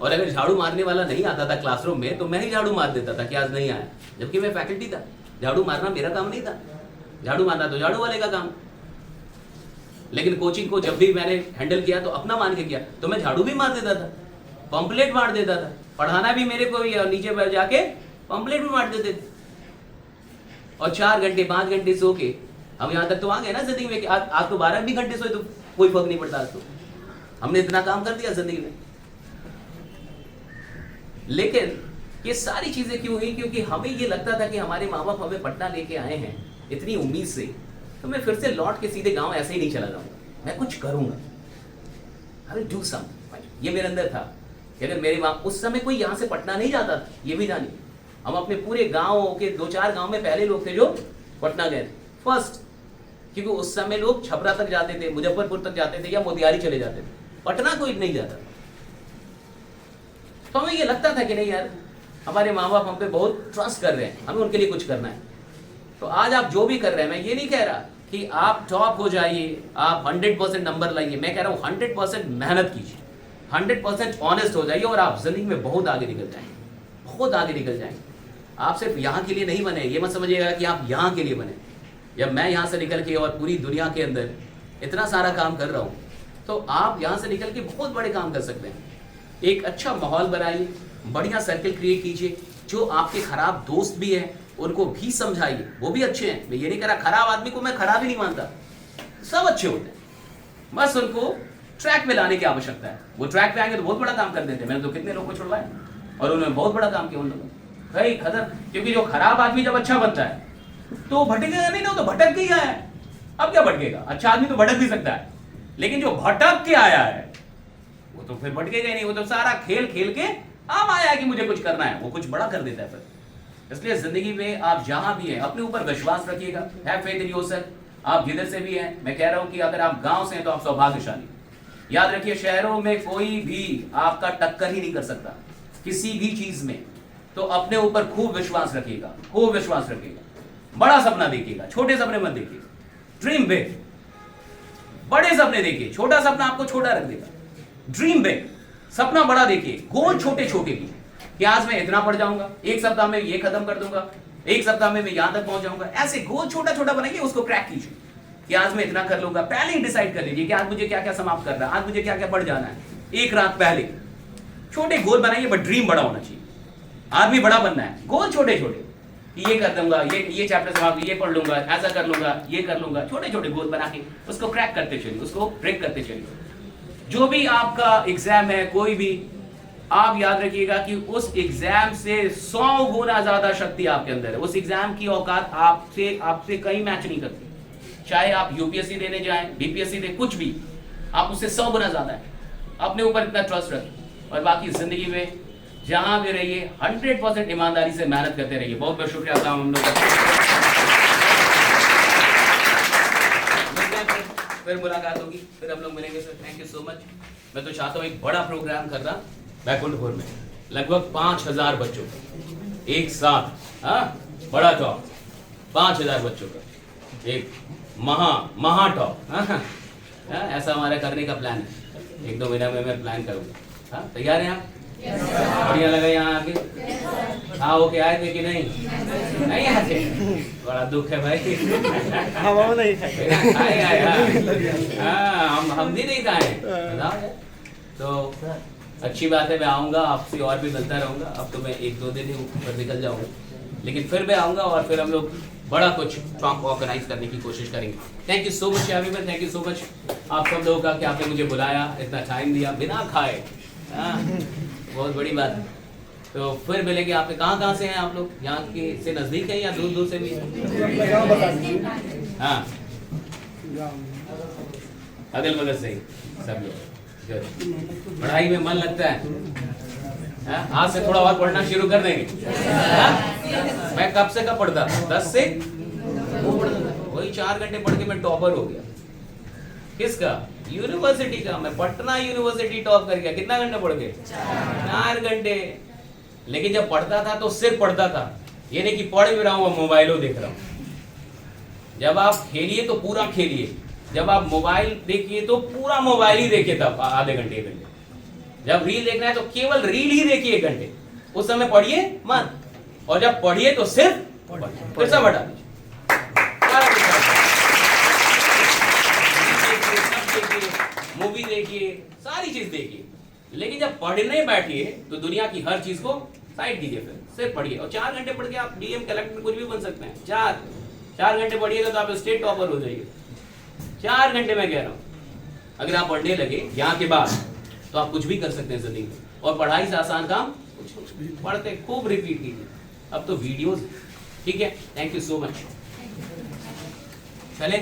और अगर झाड़ू मारने वाला नहीं आता था क्लासरूम में तो मैं ही झाड़ू मार देता था कि आज नहीं आया, जबकि मैं फैकल्टी था। झाड़ू मारना मेरा काम नहीं था, झाड़ू मारना तो झाड़ू वाले का काम। लेकिन कोचिंग को जब भी मैंने हैंडल किया तो अपना मान के किया, तो मैं झाड़ू भी मार देता था, पंपलेट मार देता था, पढ़ाना भी मेरे को नीचे बैठ जाके पंपलेट भी मार देते थे। और 4 घंटे 5 घंटे सो के हम यहाँ तक तो आ गए ना जिंदगी में कि आज तो 12 भी घंटे सोए तो कोई फर्क नहीं पड़ता। आज तो हमने इतना काम कर दिया जिंदगी में। लेकिन ये सारी चीजें क्यों हुई? क्योंकि हमें ये लगता था कि हमारे माँ बाप हमें पटना लेके आए हैं इतनी उम्मीद से, तो मैं फिर से लौट के सीधे गांव ऐसे ही नहीं चला जाऊंगा, मैं कुछ करूंगा, आई विल डू समथिंग। ये मेरे अंदर था कि अगर मेरे माँ, उस समय कोई यहाँ से पटना नहीं जाता था, ये भी जानिए। हम अपने पूरे गाँव के 2-4 गाँव में पहले लोग थे जो पटना गए थे फर्स्ट, क्योंकि उस समय लोग छपरा तक जाते थे, मुजफ्फरपुर तक जाते थे, या मोतिहारी चले जाते थे, पटना कोई नहीं जाता। तो हमें ये लगता था कि नहीं यार, हमारे माँ बाप हम पे बहुत ट्रस्ट कर रहे हैं, हमें उनके लिए कुछ करना है। तो आज आप जो भी कर रहे हैं, मैं ये नहीं कह रहा कि आप टॉप हो जाइए, आप 100% नंबर लाइए, मैं कह रहा हूँ 100% मेहनत कीजिए, 100% ऑनेस्ट हो जाइए, और आप जिंदगी में बहुत आगे निकल जाएंगे, बहुत आगे निकल जाएंगे। आप सिर्फ यहाँ के लिए नहीं बने, ये मत समझिएगा कि आप यहाँ के लिए बने। जब मैं यहाँ से निकल के और पूरी दुनिया के अंदर इतना सारा काम कर रहा हूँ, तो आप यहाँ से निकल के बहुत बड़े काम कर सकते हैं। एक अच्छा माहौल बनाइए, बढ़िया सर्कल क्रिएट कीजिए, जो आपके खराब दोस्त भी हैं उनको भी समझाइए, वो भी अच्छे हैं। मैं ये नहीं कह रहा, खराब आदमी को मैं खराब ही नहीं मानता, सब अच्छे होते हैं, बस उनको ट्रैक में लाने की आवश्यकता है। वो ट्रैक पे आएंगे तो बहुत बड़ा काम कर देते हैं। मैंने तो कितने लोगों को छुड़वाया और उन्होंने बहुत बड़ा काम किया उन लोगों ने, भाई खतर। क्योंकि जो खराब आदमी जब अच्छा बनता है तो भटकेगा नहीं, ना तो भटक के ही आया है। अब क्या भटकेगा? अच्छा आदमी तो भटक भी सकता है, लेकिन जो भटक के आया है वो तो फिर भटकेगा ही नहीं। वो तो सारा खेल खेल के अब आया है कि मुझे कुछ करना है, वो कुछ बड़ा कर देता है फिर। इसलिए जिंदगी में आप जहां भी हैं अपने ऊपर विश्वास रखिएगा, हैव फेथ इन योरसेल्फ। आप जिधर से भी हैं, मैं कह रहा हूं कि अगर आप गांव से हैं तो आप सौभाग्यशाली। याद रखिए, शहरों में कोई भी आपका टक्कर ही नहीं कर सकता किसी भी चीज में। तो अपने ऊपर खूब विश्वास रखिएगा, खूब विश्वास रखिएगा। बड़ा सपना देखिएगा, छोटे सपने मत देखिए। ड्रीम बिग, बड़े सपने देखिए, छोटा सपना आपको छोटा रख देगा। ड्रीम बिग, सपना बड़ा देखिए, गोल छोटे छोटे की, कि आज मैं इतना पढ़ जाऊंगा, एक सप्ताह में ये खत्म कर दूंगा, एक सप्ताह में मैं यहां तक पहुंच जाऊंगा। ऐसे गोल छोटा छोटा बनाइए, उसको क्रैक कीजिए कि आज मैं इतना कर लूंगा। पहले ही डिसाइड कर लीजिए कि आज मुझे क्या क्या समाप्त करना है, आज मुझे क्या क्या पढ़ जाना है। एक रात पहले छोटे गोल बनाइए, बट ड्रीम बड़ा होना चाहिए। आदमी बड़ा बनना है, गोल छोटे छोटे, ये कर दूंगा, ये चैप्टर समाप्त, ये पढ़ लूंगा, ऐसा कर लूंगा, ये कर लूंगा। छोटे छोटे गोल बना के उसको क्रैक करते चलिए, उसको ब्रेक करते चलिए। जो भी आपका एग्जाम है, कोई भी, आप याद रखिएगा कि उस एग्जाम से 100 गुना ज्यादा शक्ति आपके अंदर है। उस एग्जाम की औकात आपसे कहीं मैच नहीं करती। चाहे आप यूपीएससी देने जाएं, बीपीएससी दे, कुछ भी, आप उससे 100 गुना ज्यादा है। अपने ऊपर इतना ट्रस्ट रखिए, और बाकी जिंदगी में जहां भी रहिए 100% ईमानदारी से मेहनत करते रहिए। बहुत बहुत शुक्रिया। हम लोग फिर मुलाकात होगी, फिर हम लोग मिलेंगे sir. Thank you so much. मैं तो चाहता हूँ एक बड़ा प्रोग्राम कर रहा, बैकुंठपुर में लगभग 5000 बच्चों का एक साथ, हाँ, बड़ा टॉप 5000 बच्चों का एक महा टॉप, हाँ, ऐसा हमारा करने का प्लान है। 1-2 महीना में मैं प्लान करूंगा। हाँ, तैयार हैं आप? बढ़िया लगा यहाँ आके? हाँ, ओके, आए थे कि नहीं आए थे? बड़ा दुख है भाई। हम नहीं खाए। आए हम भी नहीं खाए। बताओ यार। तो अच्छी बात है, मैं आऊँगा, आपसे और भी मिलता रहूँगा। अब तो मैं 1-2 दिन ही ऊपर निकल जाऊँगा, लेकिन फिर मैं आऊँगा और फिर हम लोग बड़ा कुछ टॉक ऑर्गेनाइज करने की कोशिश करेंगे। Thank you so much everyone, thank you so much आप सब लोगों का कि आपने मुझे बुलाया, इतना टाइम दिया बिना खाए। बहुत बड़ी बात है। तो फिर मिलेंगे। आपके कहाँ से हैं आप लोग? यहाँ के से नज़दीक है या दूर दूर से भी हैं? हाँ, अगल बगल से ही सब लोग। पढ़ाई में मन लगता है? आज से थोड़ा और पढ़ना शुरू कर देंगे। मैं कब से कब पढ़ता था? 10 से वही 4 घंटे पढ़ के मैं टॉपर हो गया। किसका? यूनिवर्सिटी का। मैं पटना यूनिवर्सिटी टॉप कर गया। कितना घंटे पढ़ के? 4 घंटे। लेकिन जब पढ़ता था तो सिर्फ पढ़ता था, ये नहीं कि पढ़ भी रहा हूँ और मोबाइलों देख रहा हूँ। जब आप खेलिए तो पूरा खेलिए, जब आप मोबाइल देखिए तो पूरा मोबाइल ही देखिए, तब आधे घंटे 1 घंटे। जब रील देखना है तो केवल रील ही देखिए 1 घंटे। उस समय पढ़िए मत, और जब पढ़िए तो सिर्फ फिर सब हटा दीजिए। मूवी देखिए, सारी चीज देखिए, लेकिन जब पढ़ने बैठिए तो दुनिया की हर चीज को साइड कीजिए, फिर सिर्फ पढ़िए। और 4 घंटे पढ़ के आप डीएम कलेक्टर कुछ भी बन सकते हैं। 4 घंटे पढ़िएगा तो आप स्टेट टॉपर हो जाइए। 4 घंटे मैं कह रहा हूं। अगर आप पढ़ने लगे यहाँ के बाद तो आप कुछ भी कर सकते हैं जिंदगी में। और पढ़ाई से आसान काम पढ़ते खूब रिपीट कीजिए। अब तो वीडियोस, ठीक है। Thank you so much. चले।